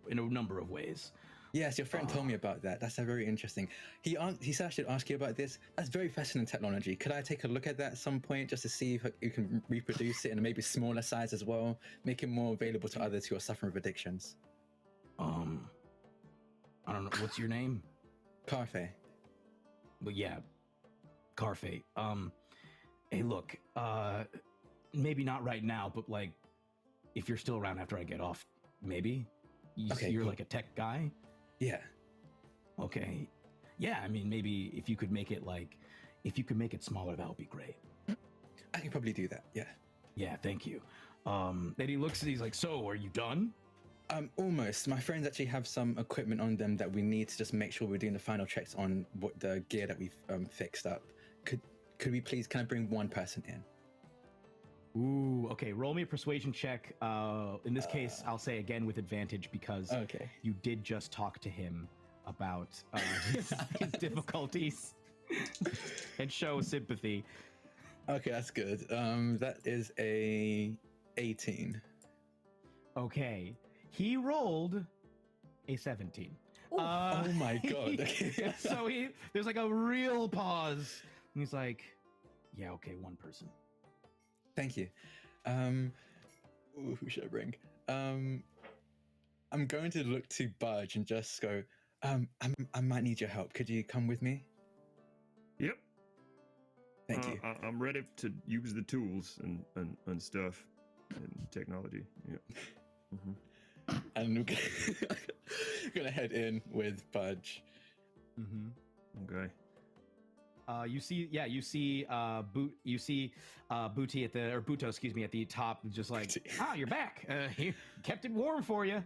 In a number of ways. Yes, your friend told me about that. That's very interesting. He said I should ask you about this. That's very fascinating technology. Could I take a look at that at some point just to see if you can reproduce it in a maybe smaller size as well, make it more available to others who are suffering with addictions? I don't know. What's your name? Carfe. Well, yeah, Carfe. Hey, look, maybe not right now, but like, if you're still around after I get off, maybe. You're cool. like a tech guy? Yeah. Okay. Yeah, I mean, maybe if you could make it smaller, that would be great. I can probably do that, yeah. Yeah, thank you. Then he looks and he's like, so, are you done? Almost. My friends actually have some equipment on them that we need to just make sure we're doing the final checks on what the gear that we've fixed up. Could we please, can I bring one person in? Ooh, okay. Roll me a persuasion check. In this case, I'll say again with advantage because you did just talk to him about his difficulties and show sympathy. Okay, that's good. That is a 18. Okay. He rolled a 17. Oh my god. Okay. So there's like a real pause. And he's like, yeah, okay, one person. Thank you. Who should I bring? I'm going to look to Budge and just go, I might need your help. Could you come with me? Yep. Thank you. I'm ready to use the tools and stuff and technology. Yeah. Mm-hmm. And we're gonna head in with Budge. Mm-hmm. Okay. You see Booty at Buto, at the top, just like, you're back. You kept it warm for you.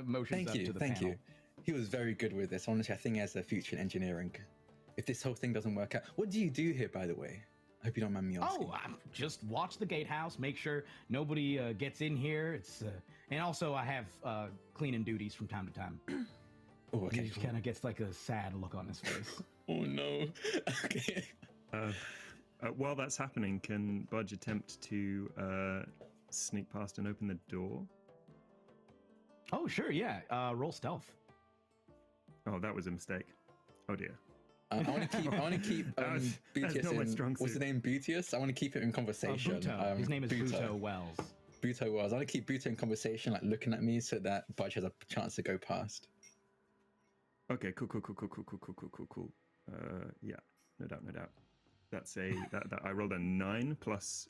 Motions up to the thank panel. you. He was very good with this. Honestly, I think he has a future in engineering. If this whole thing doesn't work out, what do you do here, by the way? I hope you don't mind me asking. Just watch the Gatehouse, make sure nobody gets in here. It's and also I have cleaning duties from time to time. Oh, okay. He just kind of gets like a sad look on his face. Oh no. Okay. While that's happening, can Budge attempt to sneak past and open the door? Oh, sure, yeah. Roll stealth. Oh, that was a mistake. Oh dear. I want to keep Butius not my in. strong What's his suit. name? Butius. I want to keep it in conversation. Buto. His name is Buto Wells. Buto Wells. I want to keep Buto in conversation, like looking at me, so that Budge has a chance to go past. Okay, cool. Yeah, no doubt. That's that I rolled a 9 plus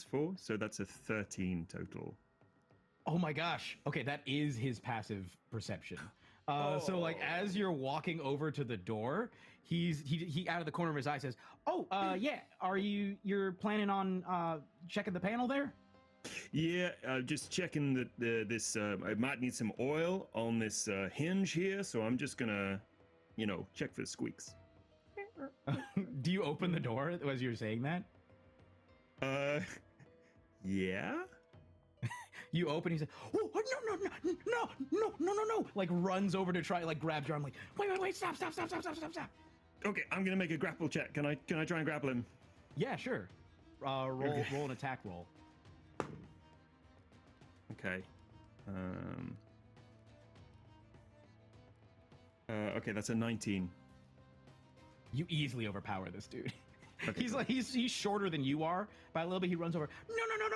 4, so that's a 13 total. Oh my gosh. Okay, that is his passive perception. So like as you're walking over to the door, he out of the corner of his eye says, yeah, you're planning on checking the panel there? Yeah, just checking that this I might need some oil on this hinge here, so I'm just gonna, check for the squeaks. Do you open the door as you're saying that? Yeah. You open, he's like, no, like runs over to try, like grabs your arm, like, wait, stop. Okay, I'm gonna make a grapple check. Can I try and grapple him? Yeah, sure. Roll an attack roll. Okay. Okay, that's a 19. You easily overpower this dude. Okay, he's shorter than you are by a little bit. He runs over. No.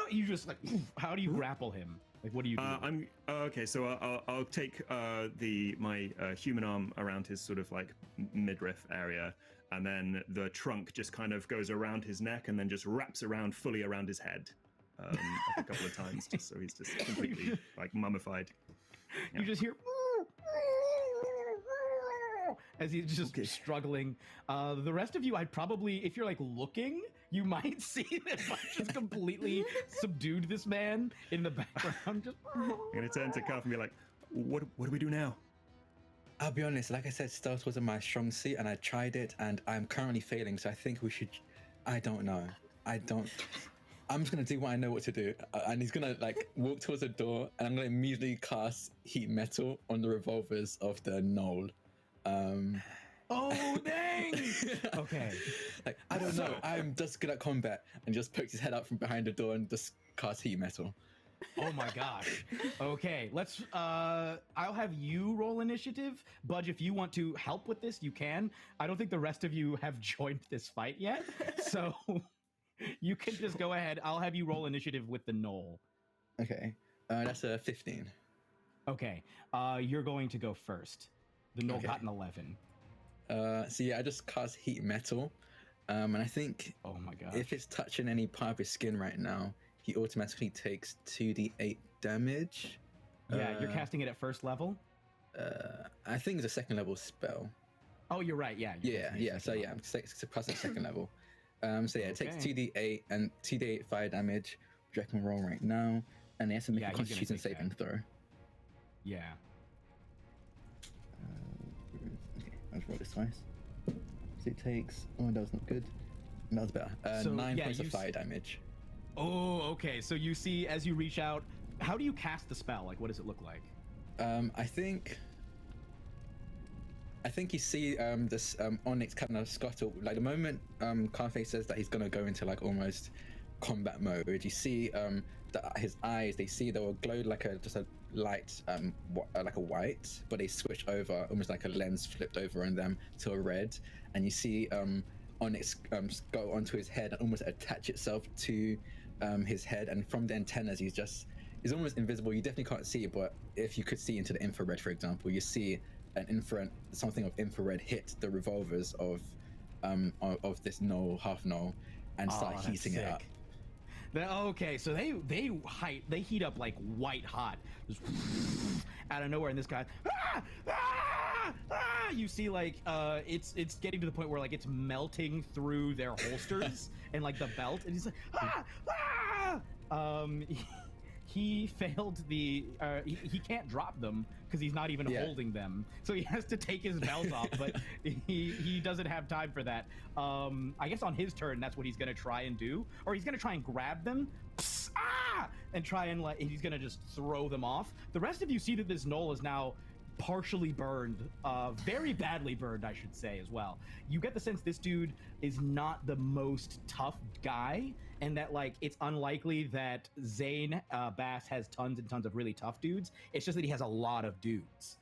You just like, how do you grapple him? Like, what do you do? Okay. So I'll take my human arm around his sort of like midriff area, and then the trunk just kind of goes around his neck, and then just wraps around fully around his head, like a couple of times, just so he's just completely like mummified. You just hear as he's just struggling. The rest of you, I'd probably, if you're like looking, you might see that Mike just completely subdued this man in the background. Just I'm gonna turn to Cobb and be like, "What do we do now?" I'll be honest, like I said, stealth wasn't my strong suit, and I tried it, and I'm currently failing. So I think we should. I don't know. I'm just gonna do what I know what to do, and he's gonna like walk towards the door, and I'm gonna immediately cast heat metal on the revolvers of the knoll. Oh dang! Okay. Like, I don't know. I'm just good at combat, and just pokes his head out from behind the door and just cast heat metal. Oh my gosh. Okay, let's. I'll have you roll initiative, Budge. If you want to help with this, you can. I don't think the rest of you have joined this fight yet, so you can just go ahead. I'll have you roll initiative with the knoll. Okay, that's a 15. Okay, you're going to go first. The knoll got an 11. So yeah, I just cast heat metal, And I think Oh my god. if it's touching any part of his skin right now, he automatically takes 2d8 damage. Yeah, you're casting it at first level. I think it's a second level spell. Oh, you're right. Yeah. Yeah. So yeah, it's plus at second level. So yeah, it takes Okay. 2d8 and 2d8 fire damage, which I can roll right now, and he has to make Yeah, a he's gonna Constitution take saving that. throw. Yeah. Okay, let's roll this twice. So it takes. Oh, that was not good. That was better. So, 9 yeah, points of you fire damage. Oh, okay. So you see, as you reach out, how do you cast the spell? Like, what does it look like? I think you see this Onyx kind of scuttle. Like the moment Carface says that he's gonna go into like almost combat mode, you see that his eyes, they will glow like just a light, like a white, but they switch over almost like a lens flipped over on them to a red, and you see Onyx go onto his head and almost attach itself to his head, and from the antennas he's almost invisible. You definitely can't see it, but if you could see into the infrared, for example, you see something of infrared hit the revolvers of this null, half null, and start that's heating it up. Okay, so they heat up like white hot, just out of nowhere, and this guy, you see like it's getting to the point where like it's melting through their holsters and like the belt, and he's like, he failed the he can't drop them because he's not even holding them, so he has to take his belt off, but he doesn't have time for that. I guess on his turn that's what he's gonna try and do, or he's gonna try and grab them and try and he's gonna just throw them off. The rest of you see that this knoll is now partially burned, very badly burned, I should say, as well. You get the sense this dude is not the most tough guy, and that like it's unlikely that Zane Bass has tons and tons of really tough dudes. It's just that he has a lot of dudes.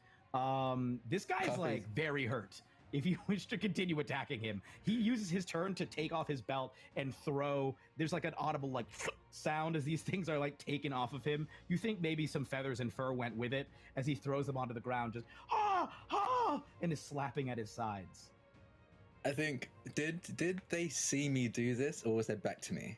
This guy's like very hurt. If you wish to continue attacking him, he uses his turn to take off his belt and throw. There's like an audible like sound as these things are like taken off of him. You think maybe some feathers and fur went with it as he throws them onto the ground, just and is slapping at his sides. I think did they see me do this, or was that back to me?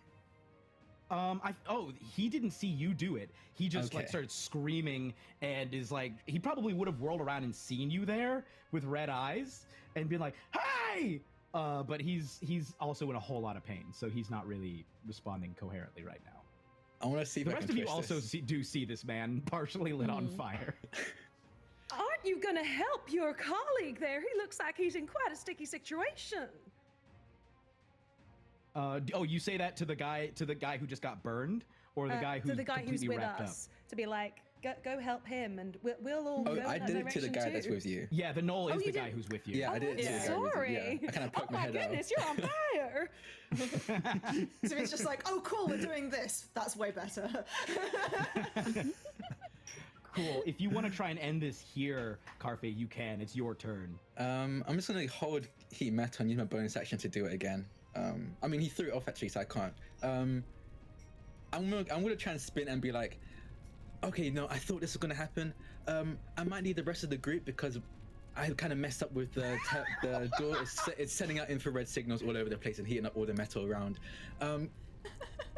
He didn't see you do it. He just like started screaming and is like, he probably would have whirled around and seen you there with red eyes and been like, hey! But he's also in a whole lot of pain, so he's not really responding coherently right now. I want to see if the I rest can of you twist also this. do see this man partially lit on fire. Aren't you gonna help your colleague there? He looks like he's in quite a sticky situation. You say that to the guy who just got burned, or the guy who's to the guy who's completely with wrapped us, to be like, go help him, and we'll all go in I that did it to the guy direction that's too. with you. Yeah, the knoll is the you guy did? who's with you. Yeah, I did it to the guy with you. Sorry. Yeah, I kind of poked my Oh my head goodness, out. you're on fire. So it's just like, oh, cool, we're doing this. That's way better. Cool. If you want to try and end this here, Carfe, you can. It's your turn. I'm just gonna hold heat metal and use my bonus action to do it again. I mean, he threw it off actually, so I can't. I'm gonna try and spin and be like, okay, no, I thought this was gonna happen. I might need the rest of the group because I kind of messed up with the door. It's sending out infrared signals all over the place and heating up all the metal around.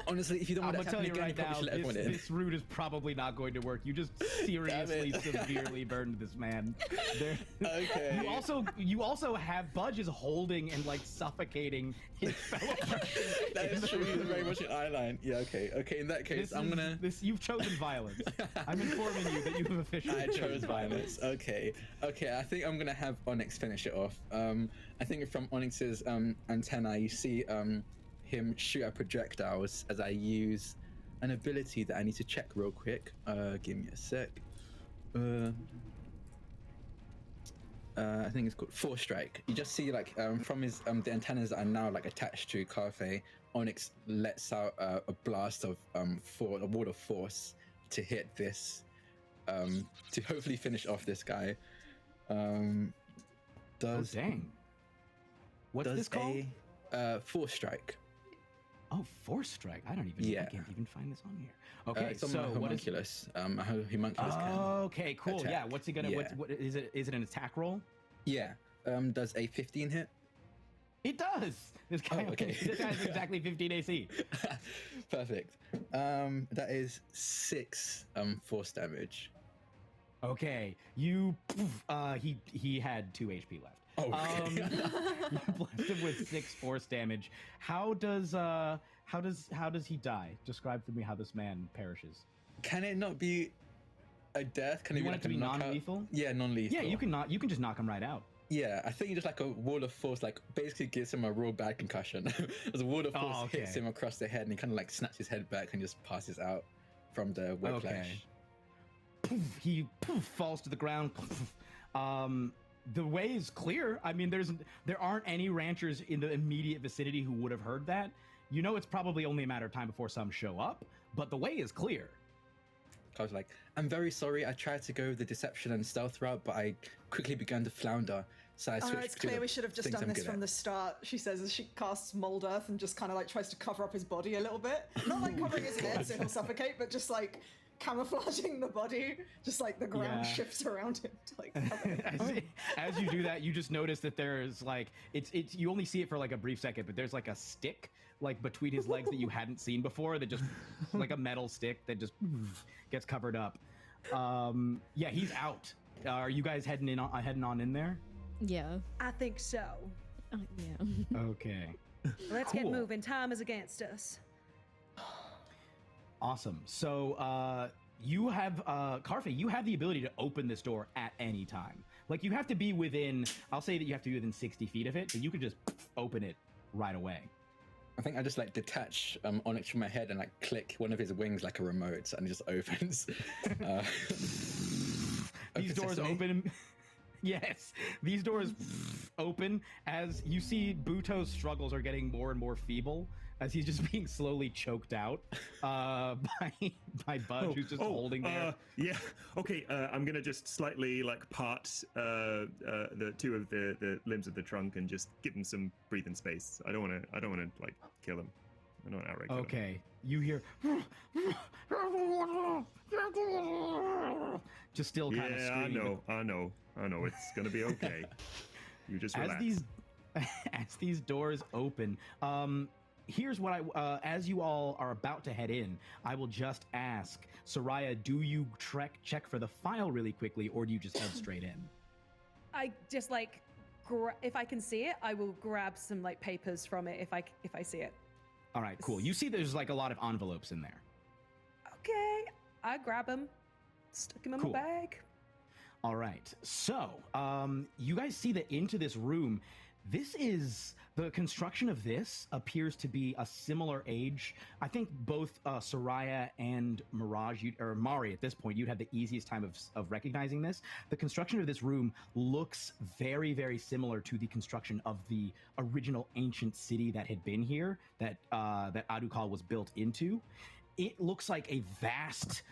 Honestly, if you don't want I'm that gonna to tell happen you again, right you probably now, should let everyone in. this route is probably not going to work. You just seriously, severely burned this man. Okay. You also have Budge is holding and like suffocating his fellow. That is true. He's very much an eyeline. Yeah. Okay. Okay. In that case, You've chosen violence. I'm informing you that you have officially. I chose violence. Okay. Okay. I think I'm gonna have Onyx finish it off. I think from Onyx's antenna, you see him shoot at projectiles as I use an ability that I need to check real quick. Give me a sec. I think it's called Force Strike. You just see like from his the antennas that are now like attached to Carfe, Onyx lets out a blast of a wall of force to hit this, to hopefully finish off this guy. Dang. What's this called? Force Strike. Oh, Force Strike. I can't even find this on here. Okay, it's on so my homunculus. Homunculus can. Okay, cool. Attack. Yeah, what's he gonna? Yeah. What is it? Is it an attack roll? Yeah. Does a 15 hit? It does. This guy, okay. This guy's exactly 15 AC. Perfect. That is 6 force damage. Okay, you. He had 2 HP left. Oh, okay. You blast him with 6 force damage. How does he die? Describe for me how this man perishes. Can it not be a death? Can You it be want like it to a be knockout? non-lethal? Yeah, non-lethal. Yeah, you can just knock him right out. Yeah, I think just like a wall of force, like basically gives him a real bad concussion. As a wall of force hits him across the head, and he kind of like snaps his head back and just passes out from the whiplash. Okay. Poof, he falls to the ground. The way is clear. I mean, there aren't any ranchers in the immediate vicinity who would have heard that. You know, it's probably only a matter of time before some show up, but the way is clear. I was like, I'm very sorry. I tried to go the deception and stealth route, but I quickly began to flounder. So I switched it's clear we should have just done this from the start, she says as she casts Mold Earth and just kind of like tries to cover up his body a little bit. Not like covering his head so he'll suffocate, but just like camouflaging the body, just like the ground shifts around him to like cover it. As you do that, you just notice that there's like it's you only see it for like a brief second, but there's like a stick like between his legs that you hadn't seen before that just like a metal stick that just gets covered up. Yeah, he's out. Are you guys heading on in there? Yeah. I think so. Yeah. Okay. Let's get moving. Time is against us. Awesome. So you have, Karfe, you have the ability to open this door at any time. Like you have to be within, I'll say that you have to be within 60 feet of it, but you can just open it right away. I think I just like detach Onyx from my head and like click one of his wings like a remote and it just opens. These doors open. Yes, these doors open as you see Buto's struggles are getting more and more feeble as he's just being slowly choked out by Budge, who's just holding there. Yeah. Okay. I'm gonna just slightly like part the 2 of the limbs of the trunk and just give him some breathing space. I don't want to like kill him. I don't outright kill him. Okay. You hear just still kind of screaming. I know. It's gonna be okay. You just relax. As these doors open, here's what as you all are about to head in, I will just ask Soraya, do you check for the file really quickly, or do you just head straight in? I just like, if I can see it, I will grab some like papers from it if I see it. All right, cool. You see there's like a lot of envelopes in there. Okay, I grab them, stuck them in my bag. All right, so you guys see that into this room, the construction of this appears to be a similar age. I think both Soraya and Mari at this point, you'd have the easiest time of recognizing this. The construction of this room looks very, very similar to the construction of the original ancient city that had been here, that Adukal was built into. It looks like a vast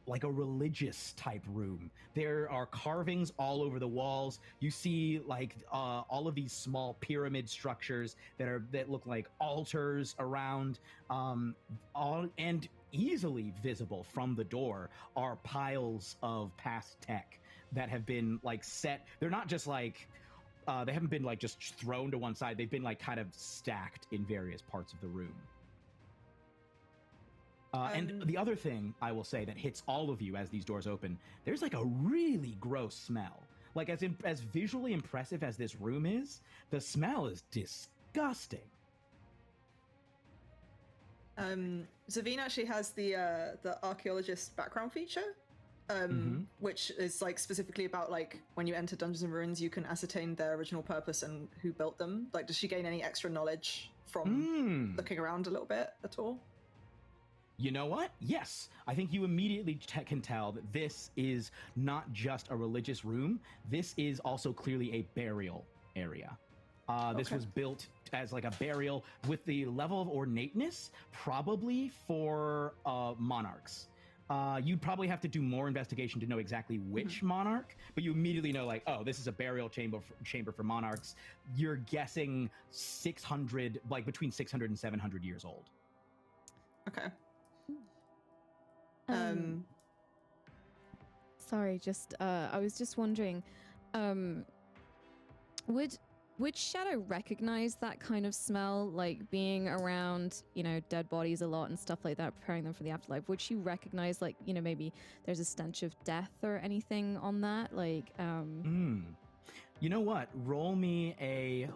like a religious type room. There are carvings all over the walls. You see like all of these small pyramid structures that look like altars around, and easily visible from the door are piles of past tech that have been like set. They're not just like they haven't been like just thrown to one side. They've been like kind of stacked in various parts of the room. And the other thing I will say that hits all of you as these doors open, there's like a really gross smell. Like as visually impressive as this room is, the smell is disgusting. Zavine actually has the archaeologist background feature, which is like specifically about like when you enter Dungeons and Ruins, you can ascertain their original purpose and who built them. Like, does she gain any extra knowledge from looking around a little bit at all? You know what? Yes. I think you immediately can tell that this is not just a religious room. This is also clearly a burial area. This was built as like a burial with the level of ornateness, probably for monarchs. You'd probably have to do more investigation to know exactly which monarch, but you immediately know like, oh, this is a burial chamber for monarchs. You're guessing 600, like between 600 and 700 years old. Okay. Sorry, just I was just wondering, would Would Shadow recognize that kind of smell, like being around, dead bodies a lot and stuff like that, preparing them for the afterlife? Would she recognize, like, maybe there's a stench of death or anything on that? Like, You know what? Roll me a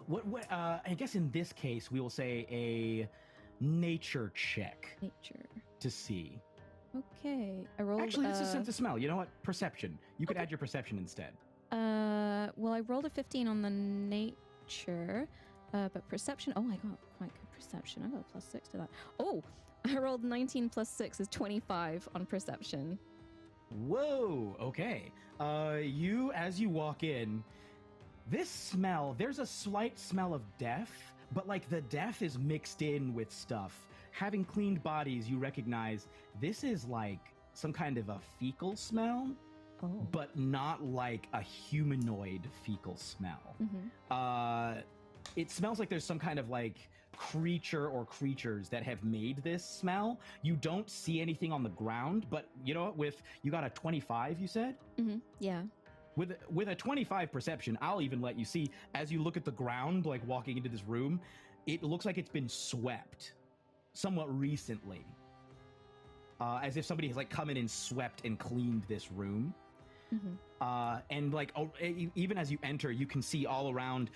I guess in this case we will say a nature check Nature to see. Okay, I rolled. Actually, this is sense of smell. You know what? Perception. You could add your perception instead. Well, I rolled a 15 on the nature, but perception. Oh, I got quite good perception. I got a +6 to that. Oh, I rolled 19 + 6 is 25 on perception. Whoa. Okay. As you walk in, this smell. There's a slight smell of death, but like the death is mixed in with stuff. Having cleaned bodies, you recognize this is like some kind of a fecal smell. Oh. But not like a humanoid fecal smell. Mm-hmm. It smells like there's some kind of like creature or creatures that have made this smell. You don't see anything on the ground, but you know what? You got a 25, you said? Mm-hmm. Yeah. With a 25 perception, I'll even let you see as you look at the ground, like walking into this room, it looks like it's been swept somewhat recently. As if somebody has like come in and swept and cleaned this room. Mm-hmm. And like even as you enter, you can see all around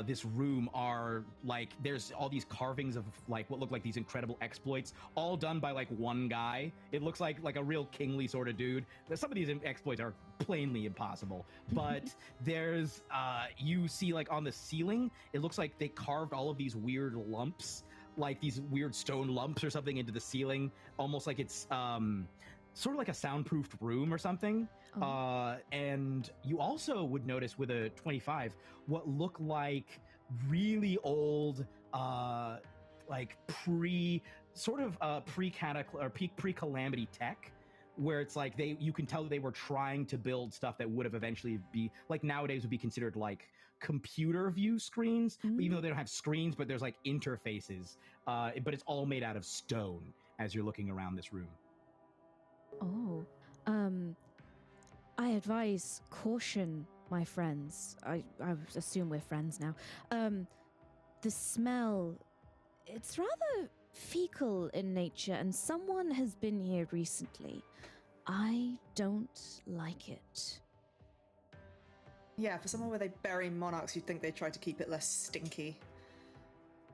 this room are like there's all these carvings of like what look like these incredible exploits, all done by like one guy. It looks like a real kingly sort of dude. Some of these exploits are plainly impossible, but there's you see like on the ceiling, it looks like they carved all of these weird lumps, like these weird stone lumps or something into the ceiling, almost like it's sort of like a soundproofed room or something. Oh. And you also would notice with a 25 what look like really old like pre-calamity tech, where it's like you can tell they were trying to build stuff that would have eventually be like nowadays would be considered like computer view screens, even though they don't have screens, but there's like interfaces, but it's all made out of stone as you're looking around this room. Oh, I advise caution, my friends. I assume we're friends now. The smell, it's rather fecal in nature, and someone has been here recently. I don't like it. Yeah, for somewhere where they bury monarchs, you'd think they try to keep it less stinky.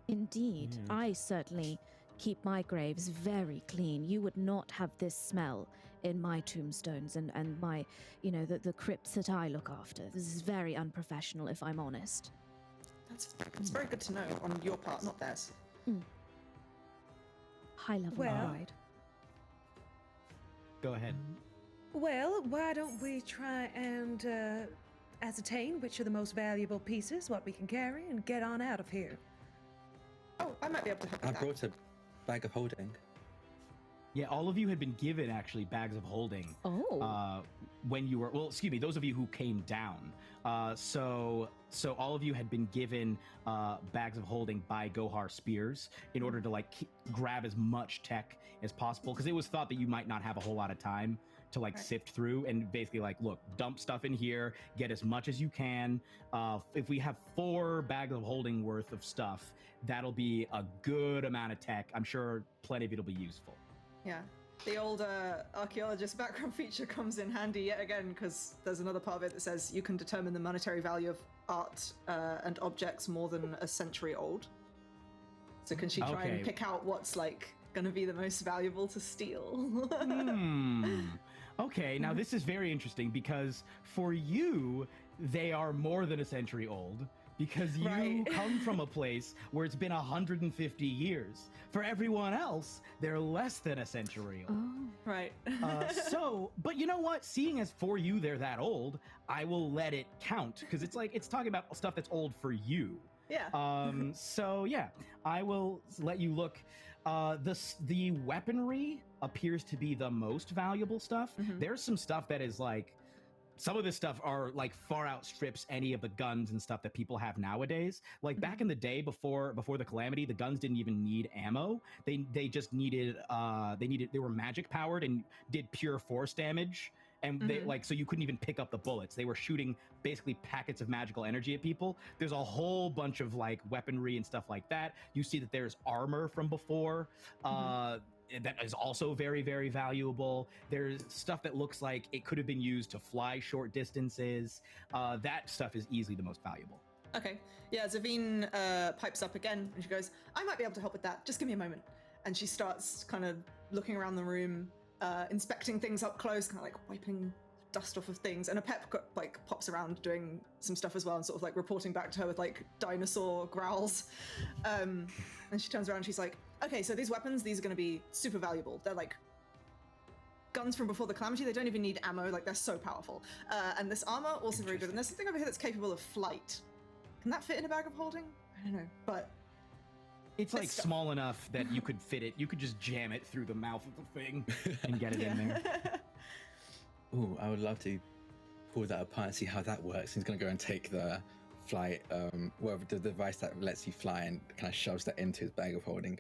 Indeed, I certainly keep my graves very clean. You would not have this smell in my tombstones and my, the crypts that I look after. This is very unprofessional, if I'm honest. That's very good to know on your part, not theirs. High level pride. Go ahead. Well, why don't we try and ascertain which are the most valuable pieces, what we can carry, and get on out of here? Oh, I might be able to help with that. I brought a bag of holding. Yeah, all of you had been given actually bags of holding. Oh. When you were, well, excuse me, those of you who came down. So all of you had been given bags of holding by Gohar Spears in order to like grab as much tech as possible, because it was thought that you might not have a whole lot of time to like sift through, and basically like, look, dump stuff in here, get as much as you can. If we have 4 bags of holding worth of stuff, that'll be a good amount of tech. I'm sure plenty of it'll be useful. Yeah. The old archaeologist background feature comes in handy yet again, because there's another part of it that says you can determine the monetary value of art and objects more than a century old. So can she try and pick out what's like going to be the most valuable to steal? Okay, now this is very interesting, because for you, they are more than a century old, because you come from a place where it's been 150 years. For everyone else, they're less than a century old. Oh. Right. But you know what? Seeing as for you they're that old, I will let it count, because it's like it's talking about stuff that's old for you. Yeah. So yeah, I will let you look. The weaponry appears to be the most valuable stuff. There's some stuff that is like, some of this stuff are like far outstrips any of the guns and stuff that people have nowadays. Like back in the day before the calamity, the guns didn't even need ammo. They just needed they were magic powered and did pure force damage. And they so you couldn't even pick up the bullets. They were shooting basically packets of magical energy at people. There's a whole bunch of like weaponry and stuff like that. You see that there's armor from before that is also very, very valuable. There's stuff that looks like it could have been used to fly short distances. That stuff is easily the most valuable. Okay. Yeah, Zavine pipes up again and she goes, I might be able to help with that. Just give me a moment. And she starts kind of looking around the room, inspecting things up close, kind of like wiping dust off of things. And a pep like pops around doing some stuff as well and sort of like reporting back to her with like dinosaur growls. And she turns around and she's like, okay, so these weapons, these are going to be super valuable. They're like guns from before the Calamity. They don't even need ammo. Like they're so powerful. And this armor, also very good. And there's something over here that's capable of flight. Can that fit in a bag of holding? I don't know, but it's like small enough that you could fit it. You could just jam it through the mouth of the thing and get it in there. Ooh, I would love to pull that apart and see how that works. He's going to go and take the flight, whatever the device that lets you fly, and kind of shoves that into his bag of holding.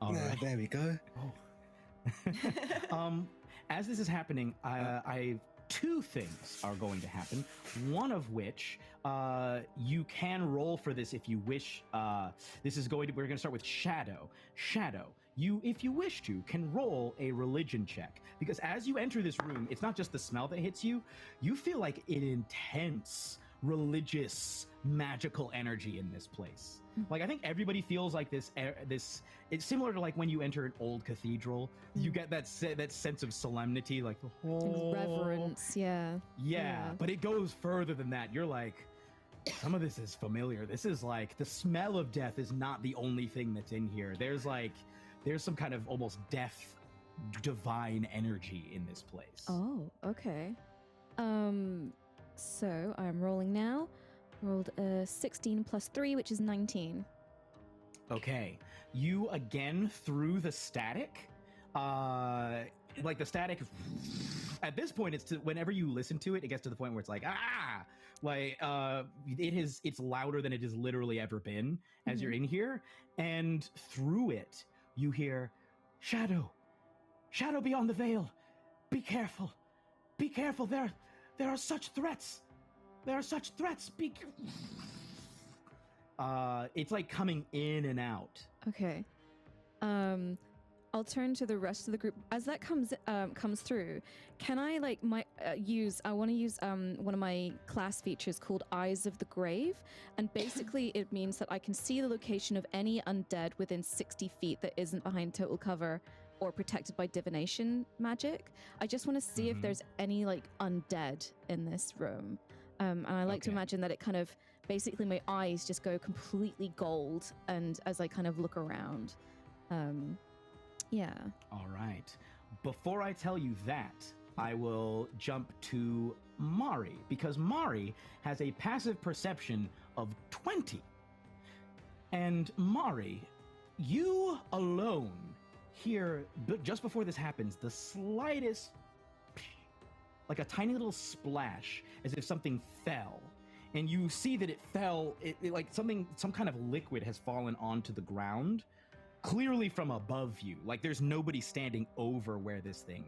All right. There we go. As this is happening, two things are going to happen. One of which you can roll for this if you wish. We're going to start with Shadow. Shadow, you, if you wish to, can roll a religion check, because as you enter this room, it's not just the smell that hits you. You feel like an intense religious magical energy in this place. Like, I think everybody feels like this. It's similar to like when you enter an old cathedral, you get that sense of solemnity, like the whole reverence. Yeah. But it goes further than that. You're like, some of this is familiar. This is like the smell of death is not the only thing that's in here. There's some kind of almost death, divine energy in this place. Oh, okay. So I'm rolling now. Rolled a 16 plus 3, which is 19. Okay. You again through the static. Like the static, at this point, whenever you listen to it, it gets to the point where it's like, it's louder than it has literally ever been as you're in here. And through it, you hear, Shadow beyond the veil. Be careful. Be careful. There are such threats. There are such threats. It's like coming in and out. Okay. I'll turn to the rest of the group as that comes through. Can I I want to use one of my class features called Eyes of the Grave, and basically it means that I can see the location of any undead within 60 feet that isn't behind total cover or protected by divination magic. I just want to see if there's any undead in this room. And I like to imagine that it kind of, basically my eyes just go completely gold, and as I kind of look around. Yeah. All right. Before I tell you that, I will jump to Mari, because Mari has a passive perception of 20. And Mari, you alone hear, just before this happens, the slightest, like a tiny little splash, as if something fell. And you see that it fell, like some kind of liquid has fallen onto the ground, clearly from above you. Like there's nobody standing over where this thing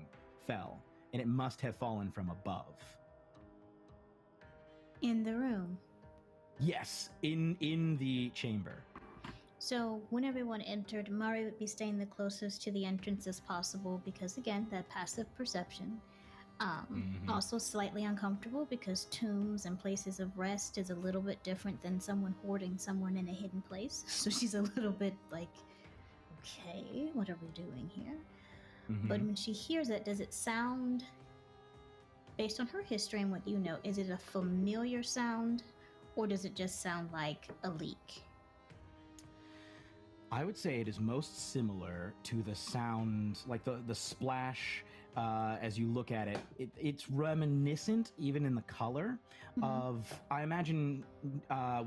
fell, and it must have fallen from above. In the room? Yes, in the chamber. So when everyone entered, Mari would be staying the closest to the entrance as possible because, again, that passive perception. Also slightly uncomfortable because tombs and places of rest is a little bit different than someone hoarding someone in a hidden place. So she's a little bit like, okay, what are we doing here? But when she hears it, does it sound, based on her history and what you know, is it a familiar sound, or does it just sound like a leak? I would say it is most similar to the sound, like the splash. As you look at it, it's reminiscent, even in the color, of, I imagine,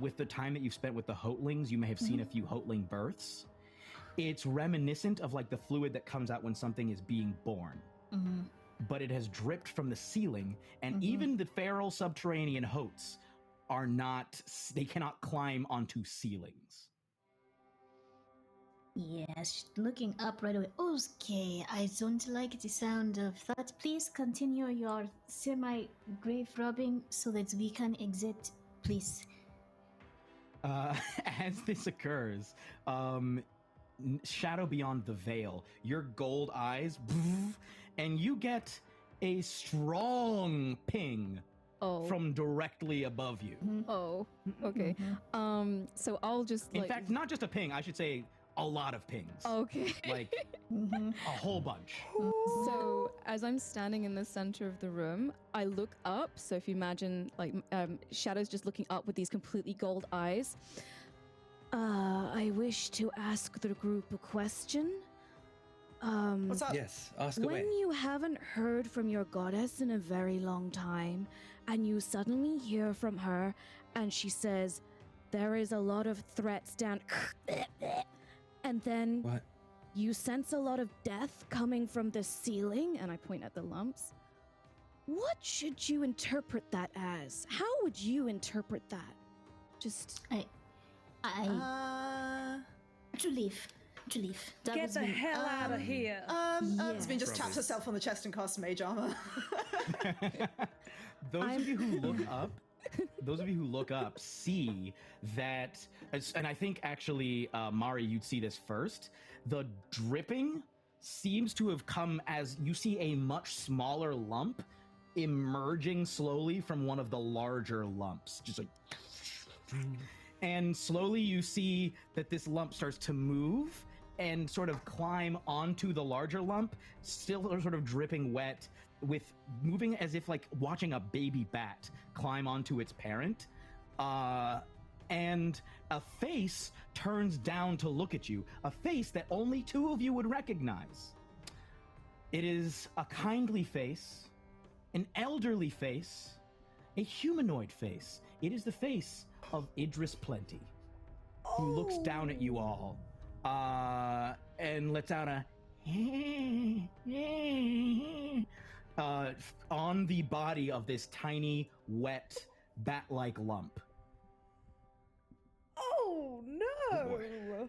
with the time that you've spent with the Hotlings, you may have seen a few Hotling births. It's reminiscent of like the fluid that comes out when something is being born. But it has dripped from the ceiling, and even the feral subterranean Hots are not, they cannot climb onto ceilings. Yes, looking up right away. Okay, I don't like the sound of that. Please continue your semi-grave rubbing so that we can exit, please. As this occurs, shadow beyond the veil, your gold eyes, and you get a strong ping from directly above you. Oh, okay. So I'll just In fact, not just a ping, I should say a lot of pings. Okay. Like a whole bunch. So as I'm standing in the center of the room, I look up. So if you imagine like Shadow's just looking up with these completely gold eyes. I wish to ask the group a question. What's up? Yes, ask away. When you haven't heard from your goddess in a very long time, and you suddenly hear from her, and she says, there is a lot of threats down, and then What? you sense a lot of death coming from the ceiling, and I point at the lumps. What should you interpret that as? How would you interpret that? Just... To leave. That Get was the me. hell out of here. Zaveen just Probably. taps herself on the chest and casts mage armor. Those of you who look up see that, and I think actually, Mari, you'd see this first. The dripping seems to have come as you see a much smaller lump emerging slowly from one of the larger lumps. Just like, and slowly you see that this lump starts to move and sort of climb onto the larger lump, still sort of dripping wet, with moving as if like watching a baby bat climb onto its parent. And a face turns down to look at you, a face that only two of you would recognize. It is a kindly face, an elderly face, a humanoid face. It is the face of Idris Plenty, who looks down at you all and lets out a on the body of this tiny, wet, bat-like lump. Oh no!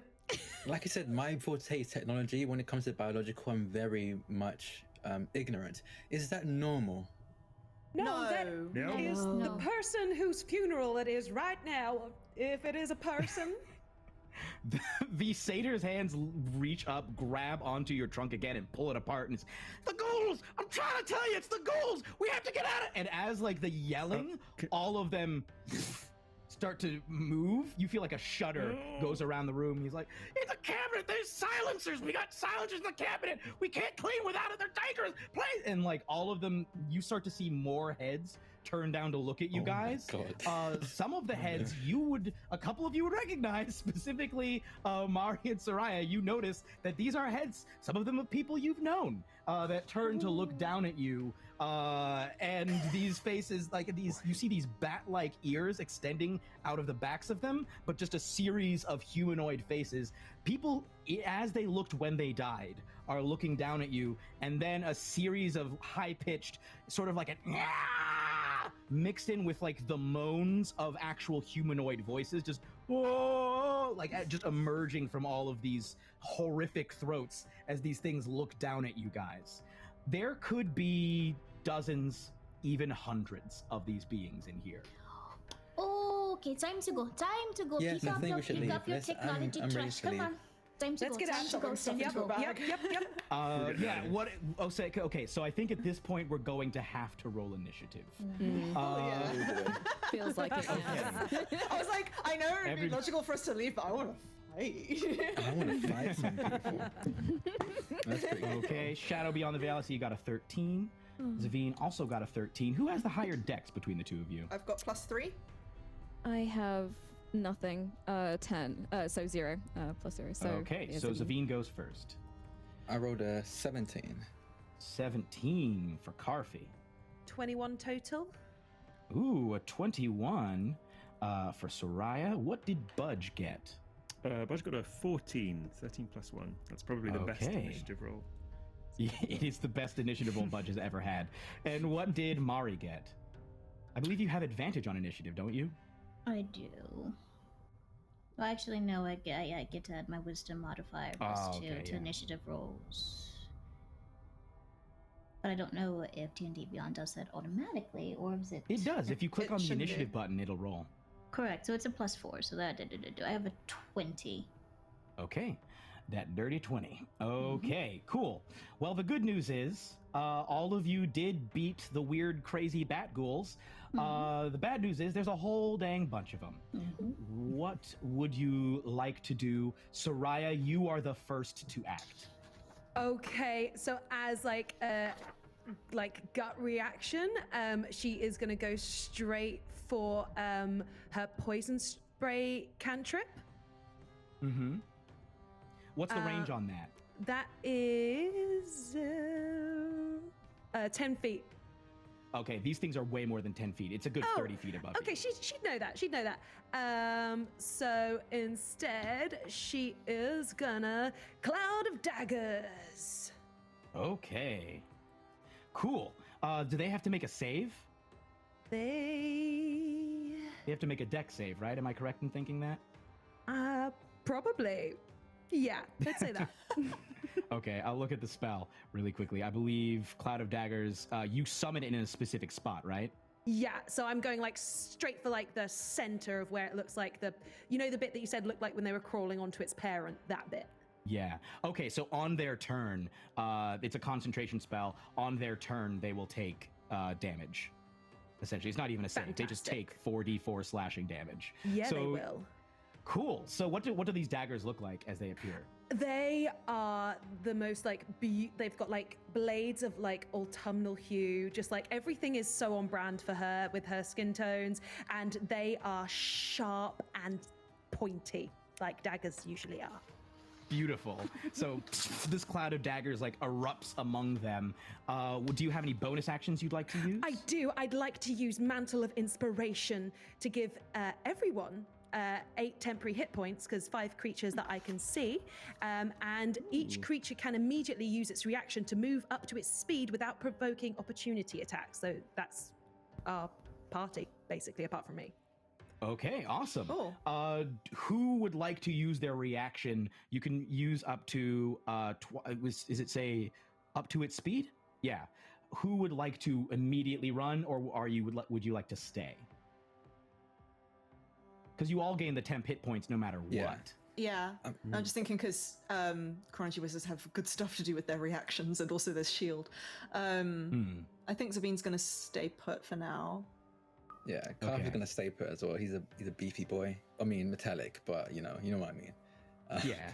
Like I said, my forte is technology. When it comes to biological, I'm very much ignorant. Is that normal? No, that No. is No. the person whose funeral it is right now. If it is a person, The satyr's hands reach up, grab onto your trunk again, and pull it apart. And it's the ghouls! I'm trying to tell you, it's the ghouls! We have to get out of it! And as like the yelling, all of them start to move. You feel like a shudder goes around the room. He's like, in the cabinet, there's silencers! We got silencers in the cabinet! We can't clean without it! They're dangerous! Please! And like all of them, you start to see more heads turn down to look at you guys. God. Some of the heads a couple of you would recognize, specifically Mari and Soraya. You notice that these are heads, some of them of people you've known, that turn to look down at you. And these faces, you see these bat-like ears extending out of the backs of them, but just a series of humanoid faces. People, as they looked when they died, are looking down at you, and then a series of high-pitched, sort of like a mixed in with like the moans of actual humanoid voices, just whoa, like just emerging from all of these horrific throats as these things look down at you guys. There could be dozens, even hundreds of these beings in here. Okay, time to go. Yeah, Pick I up think your, we should pick up leave. your technology I'm ready trash. to Come leave. on. Time to let's go. get Time out. to go. Time to go. Yep. What? Okay. So I think at this point we're going to have to roll initiative. Feels like it. Okay. I was like, I know it'd Every- be logical for us to leave, but I want to fight. I want to fight some people. That's pretty good. Okay. Shadow Beyond the Veil. I see you got a 13. Zavine also got a 13. Who has the higher dex between the two of you? I've got +3. I have nothing. 10. So 0. Plus 0. So Okay. yeah, So Zavine. Zavine goes first. I rolled a 17. 17 for Karfi. 21 total. Ooh, a 21 for Soraya. What did Budge get? Budge got a 14, 13 plus 1. That's probably the best Okay. initiative roll. It is the best initiative roll Budge has ever had. And what did Mari get? I believe you have advantage on initiative, don't you? I do. Well, actually, no. I get to add my wisdom modifier to initiative rolls. But I don't know if D&D Beyond does that automatically, or is it... It does. If you click on the initiative button, it'll roll. Correct. So it's a +4. So that I have a 20. Okay. That dirty 20. Okay, cool. Well, the good news is all of you did beat the weird, crazy bat ghouls. The bad news is there's a whole dang bunch of them. What would you like to do? Soraya, you are the first to act. Okay, so as like gut reaction, she is gonna go straight for her poison spray cantrip. What's the range on that? That is 10 feet. Okay, these things are way more than 10 feet. It's a good 30 feet above Okay, you. she'd know that. She'd know that. So instead, she is gonna Cloud of Daggers. Okay. Cool. Do they have to make a save? They have to make a dex save, right? Am I correct in thinking that? Probably. Yeah, let's say that. Okay, I'll look at the spell really quickly. I believe Cloud of Daggers, you summon it in a specific spot, right? Yeah, so I'm going like straight for like the center of where it looks like the bit that you said looked like when they were crawling onto its parent, that bit. Yeah. Okay, so on their turn, it's a concentration spell. On their turn, they will take damage. Essentially, it's not even a save. Fantastic. They just take 4d4 slashing damage. Yeah, they will. Cool. So what do these daggers look like as they appear? They are the most like they've got like blades of like autumnal hue, just like everything is so on brand for her with her skin tones, and they are sharp and pointy like daggers usually are. Beautiful. So this cloud of daggers like erupts among them. Do you have any bonus actions you'd like to use? I do. I'd like to use Mantle of Inspiration to give everyone 8 temporary hit points, because 5 creatures that I can see, and each creature can immediately use its reaction to move up to its speed without provoking opportunity attacks. So that's our party, basically, apart from me. Okay, awesome. Cool. Who would like to use their reaction? You can use up to is it say up to its speed? Yeah. Who would like to immediately run, or would you like to stay? Because you all gain the temp hit points no matter what. Yeah, I'm just thinking because Chronology Wizards have good stuff to do with their reactions, and also there's shield. I think Zavine's going to stay put for now. Yeah, Cobb is going to stay put as well. He's a beefy boy. I mean, metallic, but you know what I mean. Yeah.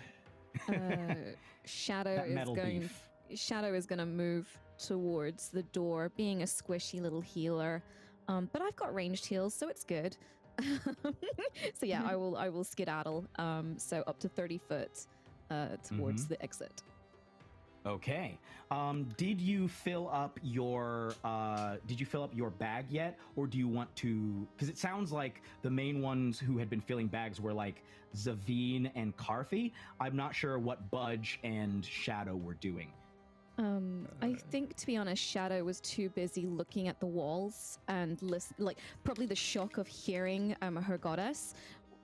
Shadow is going to move towards the door, being a squishy little healer. But I've got ranged heals, so it's good. So yeah, I will skedaddle. So up to 30 foot towards the exit. Okay. Did you fill up your bag yet, or do you want to? Because it sounds like the main ones who had been filling bags were like Zavine and Karfi. I'm not sure what Budge and Shadow were doing. I think, to be honest, Shadow was too busy looking at the walls and probably the shock of hearing her goddess.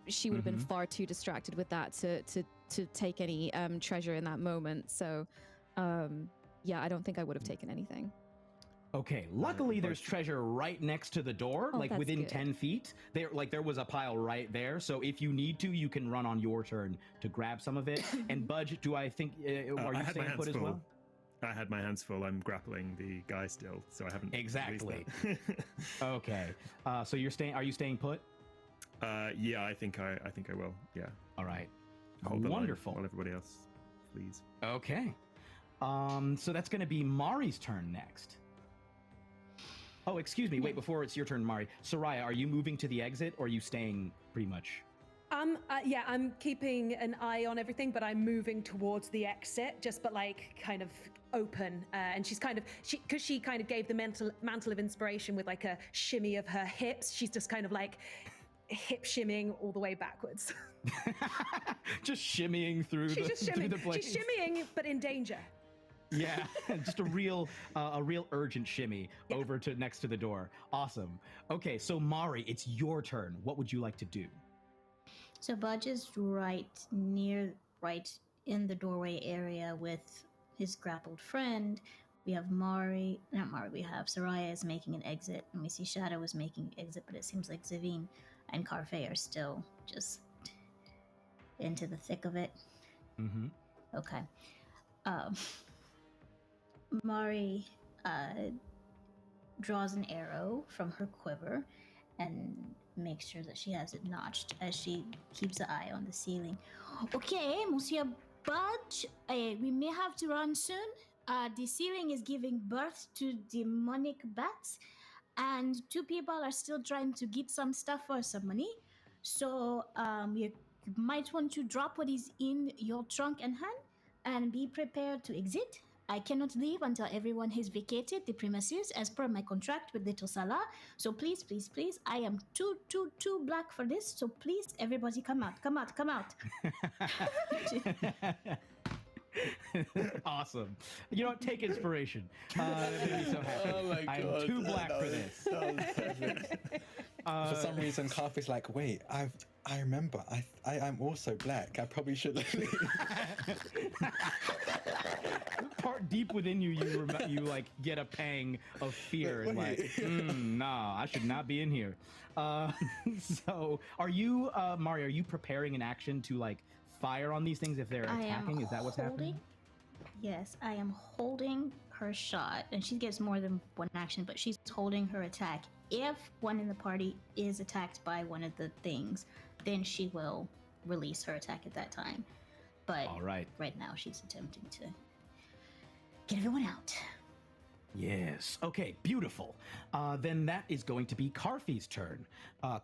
She would have been far too distracted with that to take any treasure in that moment. So, yeah, I don't think I would have taken anything. Okay, luckily there's treasure right next to the door, like within good. 10 feet. There was a pile right there, so if you need to, you can run on your turn to grab some of it. And Budge, do I think, are you staying put as well? I had my hands full. I'm grappling the guy still, so I haven't. Exactly. Okay. So you're staying? Are you staying put? Yeah, I think I will. Yeah. All right. Hold the Wonderful. line while everybody else flees. Okay. So that's going to be Mari's turn next. Oh, excuse me. Wait, before it's your turn, Mari. Soraya, are you moving to the exit, or are you staying pretty much? Yeah, I'm keeping an eye on everything, but I'm moving towards the exit, but like kind of open. And she's because she kind of gave the mantle of inspiration with like a shimmy of her hips. She's just kind of like hip shimmying all the way backwards. Just shimmying through the blades. She's shimmying, but in danger. Yeah, just a real urgent shimmy over to next to the door. Awesome. Okay, so Mari, it's your turn. What would you like to do? So Budge is right in the doorway area with his grappled friend. We have we have Soraya is making an exit, and we see Shadow is making an exit, but it seems like Zavine and Carfe are still just into the thick of it. Mm-hmm. Okay. Mari draws an arrow from her quiver and makes sure that she has it notched as she keeps an eye on the ceiling. Okay, Monsieur Budge, we may have to run soon. The ceiling is giving birth to demonic bats, and 2 people are still trying to get some stuff for some money. So you might want to drop what is in your trunk and hand and be prepared to exit. I cannot leave until everyone has vacated the premises as per my contract with Little Salah. So please, please, please, I am too black for this. So please, everybody come out. Awesome. You know what? Take inspiration. It made me so happy. Oh my God. I'm too black for this. That was perfect. For some reason, Carfe's like, wait, I remember. I'm also black. I probably should leave. Part deep within you, you like get a pang of fear and like, nah, I should not be in here. So, are you, Mari? Are you preparing an action to like fire on these things if they're attacking? Is that what's happening? Yes, I am holding her shot, and she gets more than one action, but she's holding her attack. If one in the party is attacked by one of the things, then she will release her attack at that time. But right now she's attempting to get everyone out. Yes. Okay, beautiful. Then that is going to be Carfe's turn.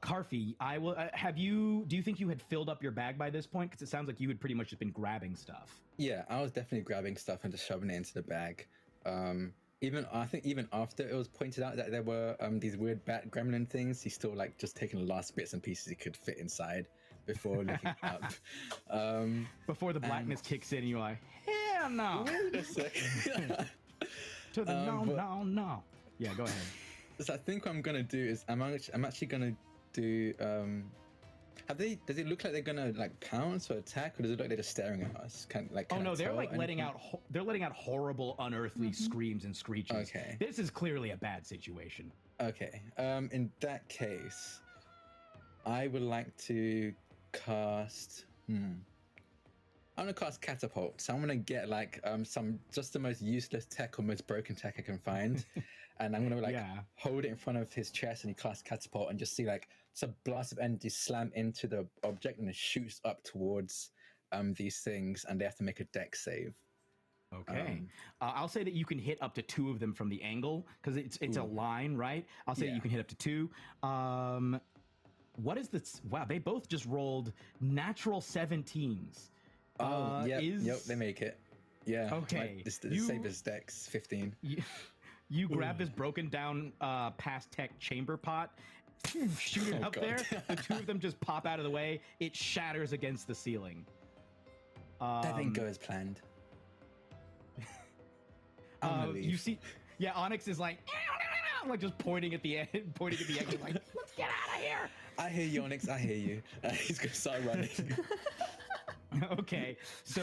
Carfe, I will do you think you had filled up your bag by this point? Because it sounds like you had pretty much just been grabbing stuff. Yeah, I was definitely grabbing stuff and just shoving it into the bag. I think even after it was pointed out that there were these weird bat gremlin things, he's still like just taking the last bits and pieces he could fit inside before looking up. Before the blackness kicks in and you're like, hell no. Wait a second. To the no. Yeah, go ahead. So I think what I'm gonna do is I'm actually gonna do. Does it look like they're gonna like pounce or attack, or does it look like they're just staring at us? Oh no, they're like letting out horrible, unearthly screams and screeches. Okay. This is clearly a bad situation. Okay. In that case, I would like to cast. I'm gonna cast catapult. So I'm gonna get like just the most useless tech or most broken tech I can find, and I'm gonna hold it in front of his chest, and he casts catapult, and just see like it's a blast of energy slam into the object, and it shoots up towards these things, and they have to make a dex save. Okay. I'll say that you can hit up to 2 of them from the angle because it's a line, right? I'll say that you can hit up to 2. What is this? Wow, they both just rolled natural 17s. Yep, they make it. Yeah. Okay. Save his dex 15. You grab this broken down past tech chamber pot, shoot it up there. The 2 of them just pop out of the way. It shatters against the ceiling. That didn't go as planned. You see, Onyx is like just pointing at the end, like, let's get out of here. I hear you, Onyx. I hear you. He's gonna start running. Okay, so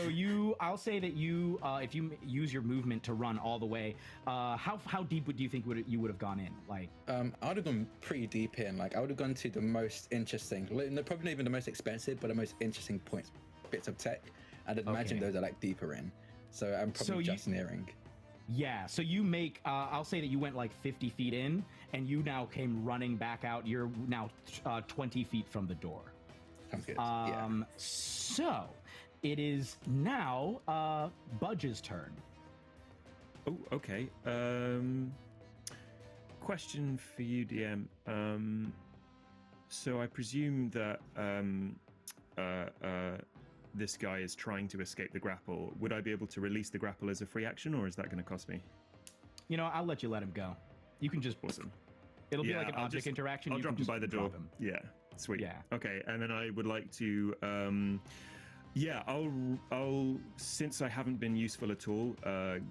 I'll say that you, if you use your movement to run all the way, how deep do you think you would have gone in? Like, I would have gone pretty deep in. Like, I would have gone to the most interesting, probably not even the most expensive, but the most interesting bits of tech. I'd imagine those are like deeper in. So I'm probably just nearing. Yeah, so you make, I'll say that you went like 50 feet in, and you now came running back out. You're now 20 feet from the door. Sounds good. So it is now Budge's turn. Oh, okay. Question for you, DM. So I presume that this guy is trying to escape the grapple. Would I be able to release the grapple as a free action, or is that going to cost me? You know, I'll let you let him go. You can just... Awesome. It'll be like an object interaction. I'll drop him by the door. Yeah, sweet. Yeah. Okay, and then I would like to Yeah, I'll since I haven't been useful at all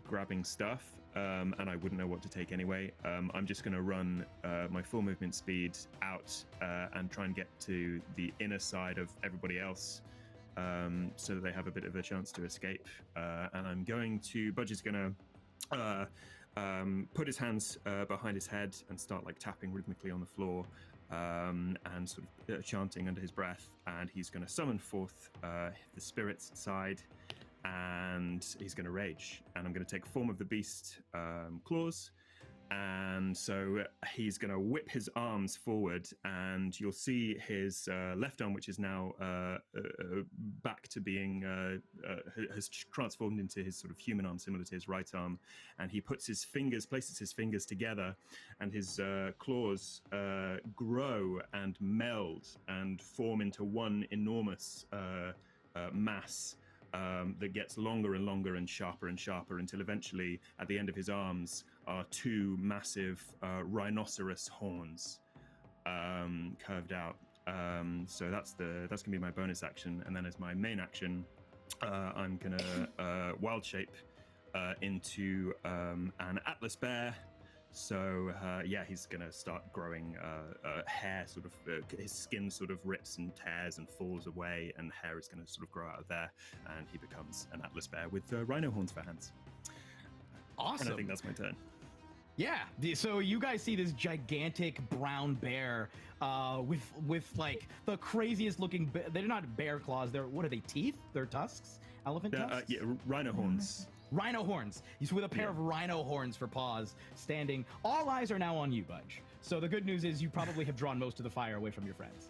grabbing stuff, and I wouldn't know what to take anyway. I'm just going to run my full movement speed out and try and get to the inner side of everybody else, so that they have a bit of a chance to escape. And I'm going to. Budge is going to put his hands behind his head and start like tapping rhythmically on the floor. And sort of chanting under his breath, and he's going to summon forth the spirit's side, and he's going to rage, and I'm going to take form of the beast claws, and so he's going to whip his arms forward, and you'll see his left arm, which is now back to being has transformed into his sort of human arm, similar to his right arm, and he places his fingers together, and his claws grow and meld and form into one enormous mass that gets longer and longer and sharper until eventually, at the end of his arms, are two massive rhinoceros horns curved out. So that's gonna be my bonus action, and then as my main action, I'm gonna wild shape into an Atlas bear. So he's gonna start growing hair. Sort of his skin sort of rips and tears and falls away, and hair is gonna sort of grow out of there, and he becomes an Atlas bear with rhino horns for hands. Awesome. And I think that's my turn. Yeah, so you guys see this gigantic brown bear with like the craziest looking. They're not bear claws. They're what are they? Teeth? They're tusks? Elephant tusks? Rhino horns. Rhino horns. He's with a pair of rhino horns for paws, standing. All eyes are now on you, Budge. So the good news is you probably have drawn most of the fire away from your friends.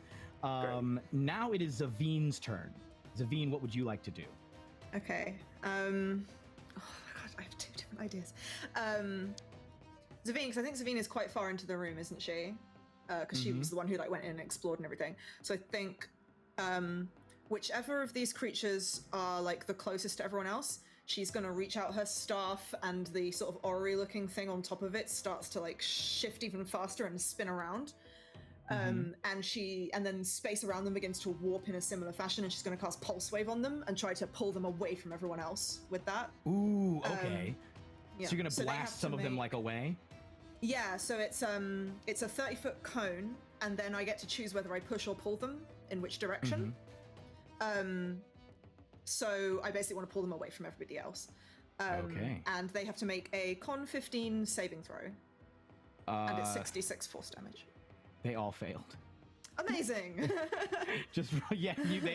Now it is Zavin's turn. Zavin, what would you like to do? Okay. Oh my god, I have two different ideas. Zavine, because I think Zavine is quite far into the room, isn't she? Because she was the one who like went in and explored and everything. So I think whichever of these creatures are like the closest to everyone else, she's going to reach out her staff, and the sort of orrery looking thing on top of it starts to like shift even faster and spin around. And then space around them begins to warp in a similar fashion, and she's going to cast Pulse Wave on them and try to pull them away from everyone else with that. Ooh, okay. Yeah. So you're going to blast some of them like away? Yeah, so it's a 30-foot cone, and then I get to choose whether I push or pull them, in which direction. So I basically want to pull them away from everybody else. Okay. And they have to make a Con 15 saving throw. And it's 66 force damage. They all failed. Amazing!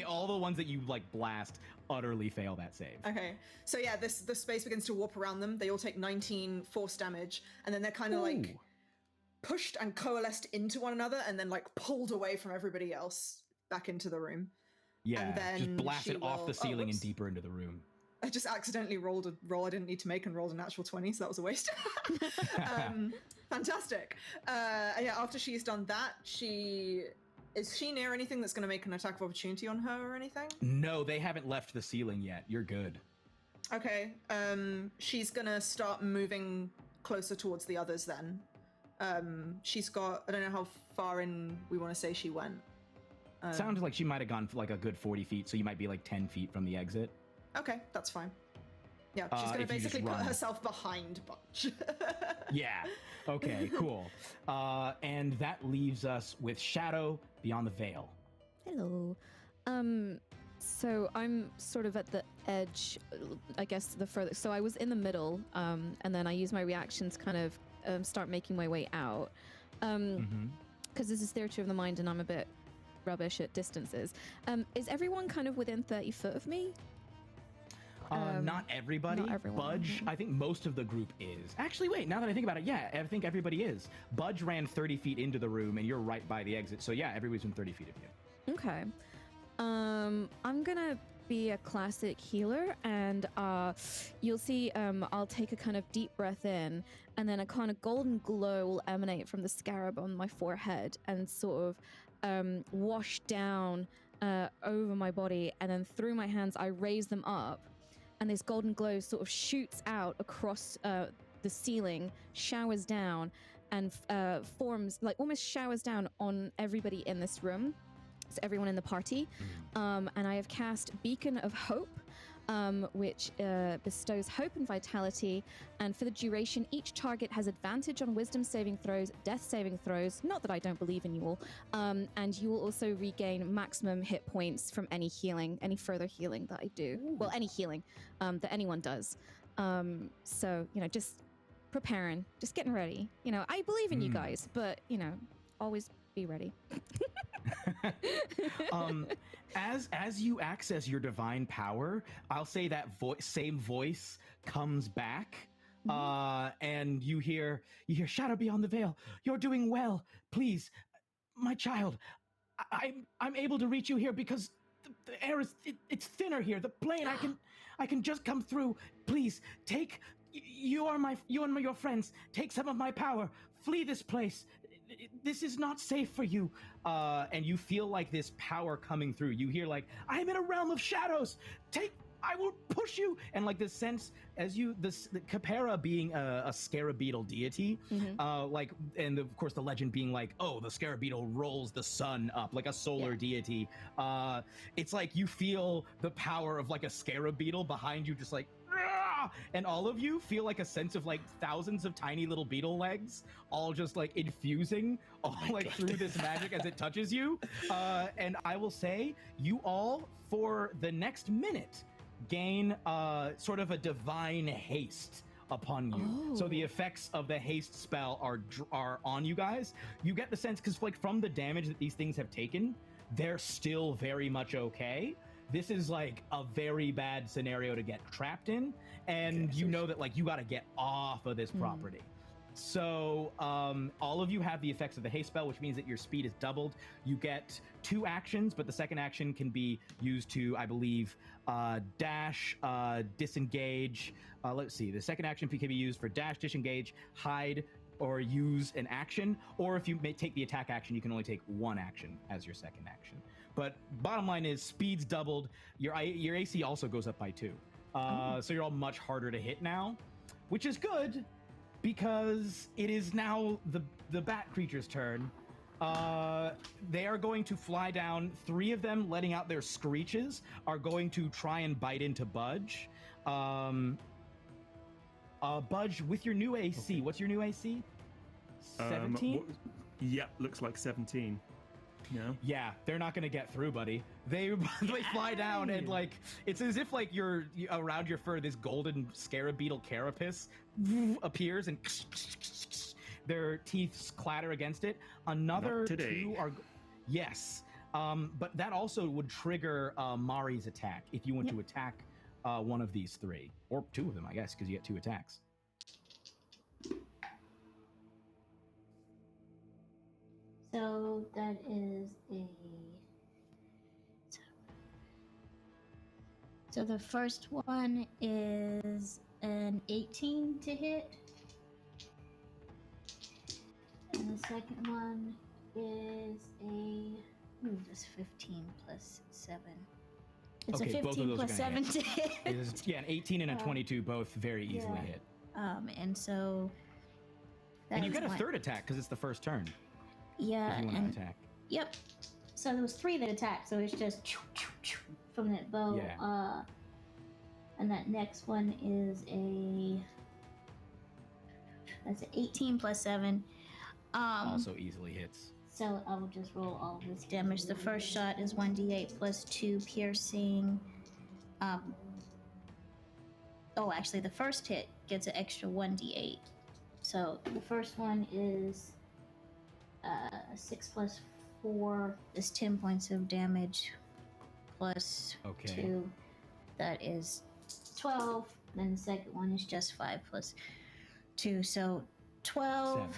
All the ones that you like blast utterly fail that save. Okay, so yeah, the space begins to warp around them. They all take 19 force damage, and then they're kind of like pushed and coalesced into one another, and then like pulled away from everybody else back into the room. Yeah, and then just blasted off the ceiling and deeper into the room. I just accidentally rolled a roll I didn't need to make and rolled a natural 20, so that was a waste. Fantastic. After she's done that, is she near anything that's going to make an attack of opportunity on her or anything? No, they haven't left the ceiling yet. You're good. Okay. She's going to start moving closer towards the others then. She's got, I don't know how far in we want to say she went. Sounds like she might have gone for like a good 40 feet, so you might be like 10 feet from the exit. Okay, that's fine. Yeah, she's going to basically put herself behind Budge. Yeah. Okay, cool. And that leaves us with Shadow beyond the veil. Hello. So I'm sort of at the edge, I guess the furthest. So I was in the middle, and then I use my reactions kind of start making my way out. Because this is Theatre of the Mind and I'm a bit rubbish at distances. Is everyone kind of within 30 foot of me? Not everybody. Not everyone. Budge, I think most of the group is. Actually, wait, now that I think about it, yeah, I think everybody is. Budge ran 30 feet into the room, and you're right by the exit. So yeah, everybody's within 30 feet of you. Okay. I'm gonna be a classic healer, and you'll see I'll take a kind of deep breath in, and then a kind of golden glow will emanate from the scarab on my forehead and sort of wash down over my body, and then through my hands I raise them up, and this golden glow sort of shoots out across the ceiling, showers down, and forms, like almost showers down on everybody in this room. everyone in the party. And I have cast Beacon of Hope, which bestows hope and vitality. And for the duration, each target has advantage on wisdom saving throws, death saving throws. Not that I don't believe in you all. And you will also regain maximum hit points from any further healing that I do. Ooh. Well, any healing that anyone does. So, just preparing, just getting ready. I believe in you guys, but, always be ready. As you access your divine power, I'll say that same voice comes back, and you hear Shadow Beyond the Veil. You're doing well. Please, my child, I'm able to reach you here because the air is it's thinner here. The plane I can just come through. Please take you and your friends. Take some of my power. Flee this place. This is not safe for you. And you feel like this power coming through. You hear like, I'm in a realm of shadows. I will push you. And like this sense as the Capera being a Scarabeetle deity, and of course the legend being like, oh, the Scarabeetle rolls the sun up like a solar deity. It's like you feel the power of like a Scarabeetle behind you, just like, and all of you feel like a sense of like thousands of tiny little beetle legs all just like infusing through this magic as it touches you. And I will say you all for the next minute gain sort of a divine haste upon you. So the effects of the haste spell are on you guys. You get the sense, because like from the damage that these things have taken, they're still very much okay. This is like a very bad scenario to get trapped in, and you know that like you got to get off of this property. So all of you have the effects of the haste spell, which means that your speed is doubled. You get 2 actions, but the second action can be used to, I believe, dash, disengage. Let's see. The second action can be used for dash, disengage, hide, or use an action. Or if you may take the attack action, you can only take 1 action as your second action. But bottom line is speed's doubled. Your AC also goes up by 2. So you're all much harder to hit now, which is good because it is now the bat creature's turn. They are going to fly down. 3 of them, letting out their screeches, are going to try and bite into Budge. Budge, with your new AC, what's your new AC? 17? Looks like 17. Yeah, they're not going to get through, buddy. They fly down, and like it's as if like you're around your fur, this golden Scarabeetle carapace appears, and their teeth clatter against it. Another 2 are but that also would trigger Mari's attack if you want to attack one of these 3, or 2 of them, I guess, because you get 2 attacks. So that is So the first one is an 18 to hit. And the second one is just 15 plus 7. It's okay, a 15 plus 7 to hit. An 18 and a 22 both very easily hit. And so and you get a third attack because it's the first turn. Yeah, if you want to attack. Yep. So there was 3 that attacked, so it's just from that bow. Yeah. And that next one is that's an 18 plus 7. Also easily hits. So I will just roll all this damage. The first shot is 1d8 plus 2 piercing. Actually, the first hit gets an extra 1d8. So the first one is 6 plus 4 is 10 points of damage plus 2. That is 12. Then the second one is just 5 plus 2. So 12,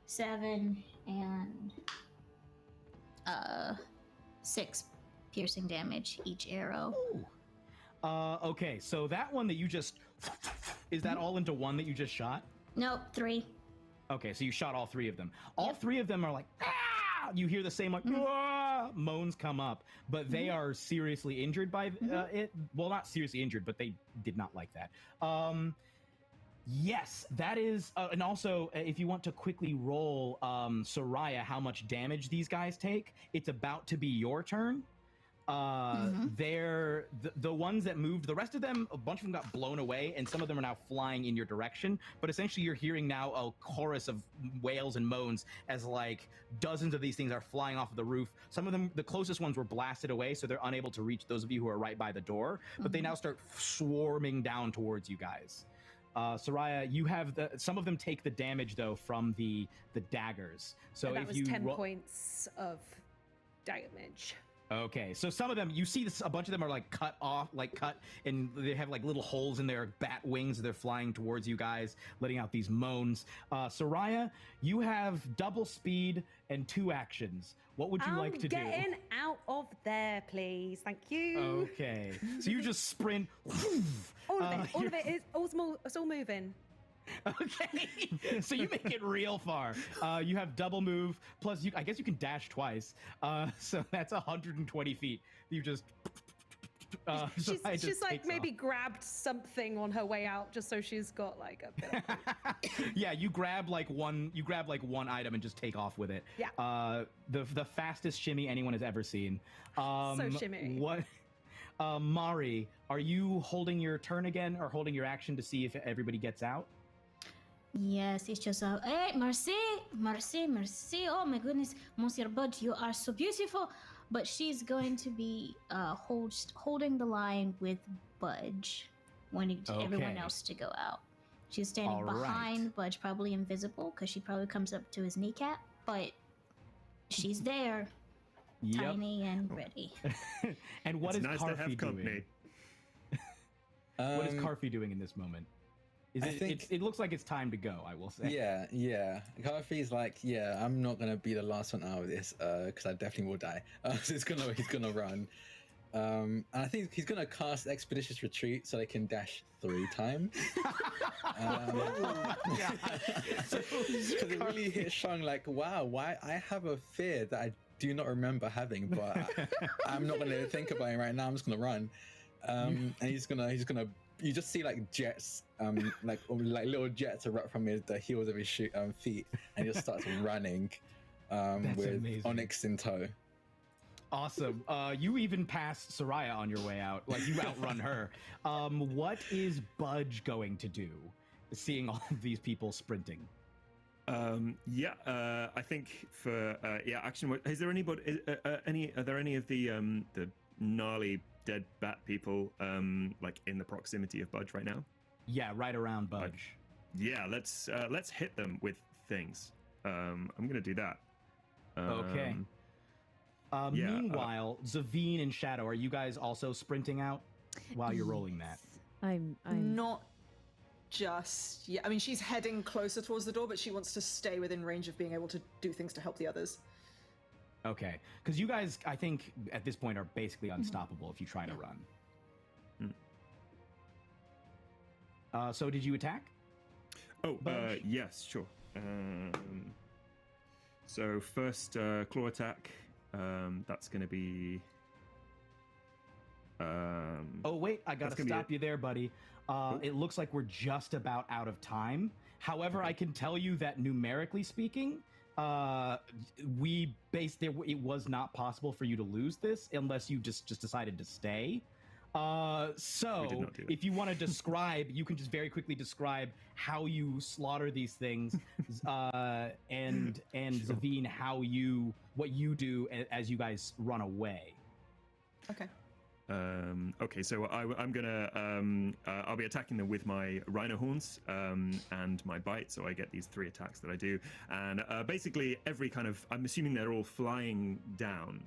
7 and 6 piercing damage each arrow. Ooh. Okay, so that one that you just... Is that all into one that you just shot? Nope, 3. Okay, so you shot all 3 of them. All 3 of them are like, ah! You hear the same like, moans come up, but they are seriously injured by it. Well, not seriously injured, but they did not like that. Yes, that is, and also if you want to quickly roll, Soraya, how much damage these guys take, it's about to be your turn. They're the ones that moved. The rest of them, a bunch of them got blown away, and some of them are now flying in your direction. But essentially, you're hearing now a chorus of wails and moans as like dozens of these things are flying off of the roof. Some of them, the closest ones, were blasted away, so they're unable to reach those of you who are right by the door. But they now start swarming down towards you guys. Soraya, you have some of them take the damage though from the daggers. So that if was you 10 points of damage. Okay, so some of them, you see this, a bunch of them are like cut off, and they have like little holes in their bat wings. They're flying towards you guys, letting out these moans. Soraya, you have double speed and 2 actions. What would you like to do? I'm getting out of there, please. Thank you. Okay, so you just sprint. All of it is all small. It's all moving. Okay, so you make it real far. You have double move, plus I guess you can dash twice. So that's 120 feet. You just. She's like maybe grabbed something on her way out, just so she's got like a bit of... Yeah, you grab like one item and just take off with it. Yeah. The fastest shimmy anyone has ever seen. So shimmy. What? Mari, are you holding your turn again, or holding your action to see if everybody gets out? Yes, it's just hey, merci. Oh my goodness, Monsieur Budge, you are so beautiful. But she's going to be holding the line with Budge, wanting everyone else to go out. She's standing behind Budge, probably invisible, because she probably comes up to his kneecap. But she's there, tiny and ready. And what it's is nice Karfi to have company. doing? What is Karfi doing in this moment? It looks like it's time to go, I will say. Yeah. Karfi's like, I'm not gonna be the last one out of this, because I definitely will die. So he's gonna run. And I think he's gonna cast Expeditious Retreat so they can dash 3 times. Because it really hit Shang like, wow, why I have a fear that I do not remember having, but I'm not gonna think about it right now. I'm just gonna run. And he's gonna. You just see like jets, like little jets erupt from the heels of his feet, and he just starts running with amazing. Onyx in tow. Awesome. You even passed Soraya on your way out. Like, you outrun her. What is Budge going to do, seeing all of these people sprinting? I think for action. Is there anybody? Are there any of the gnarly dead bat people like in the proximity of Budge right now? Yeah, right around Budge. Let's hit them with things. I'm gonna do that. Okay. Meanwhile, Zavine and Shadow, are you guys also sprinting out while you're rolling that? I'm not just yet. I mean, she's heading closer towards the door, but she wants to stay within range of being able to do things to help the others. Okay, because you guys, I think, at this point are basically unstoppable if you try to run. So did you attack? Yes, sure. So first claw attack, that's going to be... oh, wait, I got to stop you there, buddy. It looks like we're just about out of time. However, I can tell you that numerically speaking... it was not possible for you to lose this unless you just decided to stay. So if you want to describe, you can just very quickly describe how you slaughter these things, and sure. Zavine, what you do as you guys run away. Okay. Okay, so I'm gonna I'll be attacking them with my rhino horns and my bite, so I get these 3 attacks that I do, and basically every kind of, I'm assuming they're all flying down.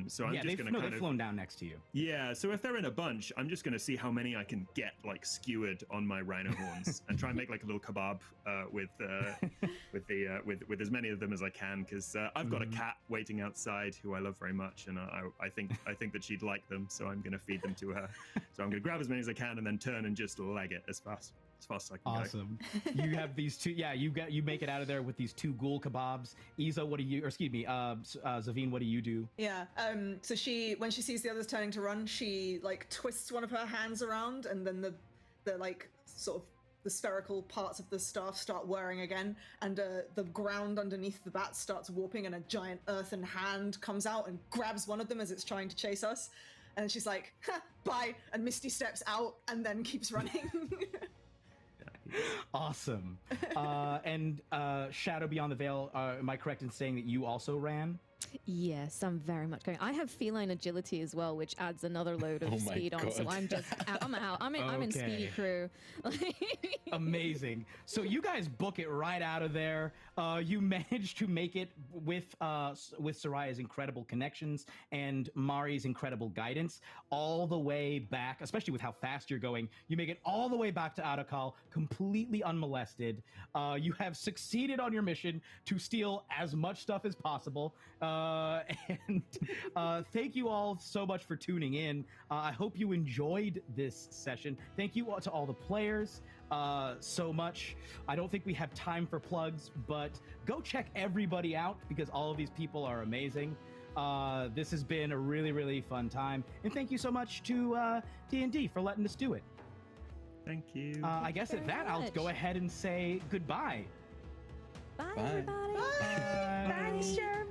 So I'm just gonna they've flown down next to you. Yeah, so if they're in a bunch, I'm just gonna see how many I can get like skewered on my rhino horns and try and make like a little kebab with as many of them as I can, because I've got a cat waiting outside who I love very much, and I think that she'd like them, so I'm gonna feed them to her. So I'm gonna grab as many as I can and then turn and just leg it as fast as I can. Awesome. You have these 2. Yeah, you make it out of there with these 2 ghoul kebabs. Iza, what do you? Or excuse me, Zavine, what do you do? Yeah. So when she sees the others turning to run, she like twists one of her hands around, and then the like sort of the spherical parts of the staff start whirring again, and the ground underneath the bats starts warping, and a giant earthen hand comes out and grabs one of them as it's trying to chase us. And she's like, bye, and Misty steps out and then keeps running. Awesome. And Shadow Beyond the Veil, am I correct in saying that you also ran? Yes, I'm very much going. I have feline agility as well, which adds another load of speed on. So I'm just, I'm out. I'm in speedy crew. Amazing. So you guys book it right out of there. You managed to make it with Soraya's incredible connections and Mari's incredible guidance all the way back, especially with how fast you're going. You make it all the way back to Adakal, completely unmolested. You have succeeded on your mission to steal as much stuff as possible. And thank you all so much for tuning in. I hope you enjoyed this session. Thank you to all the players so much. I don't think we have time for plugs, but go check everybody out because all of these people are amazing. This has been a really, really fun time. And thank you so much to D&D for letting us do it. Thank you. I guess at that, I'll go ahead and say goodbye. Bye, everybody. Bye. Thanks, Jeremy.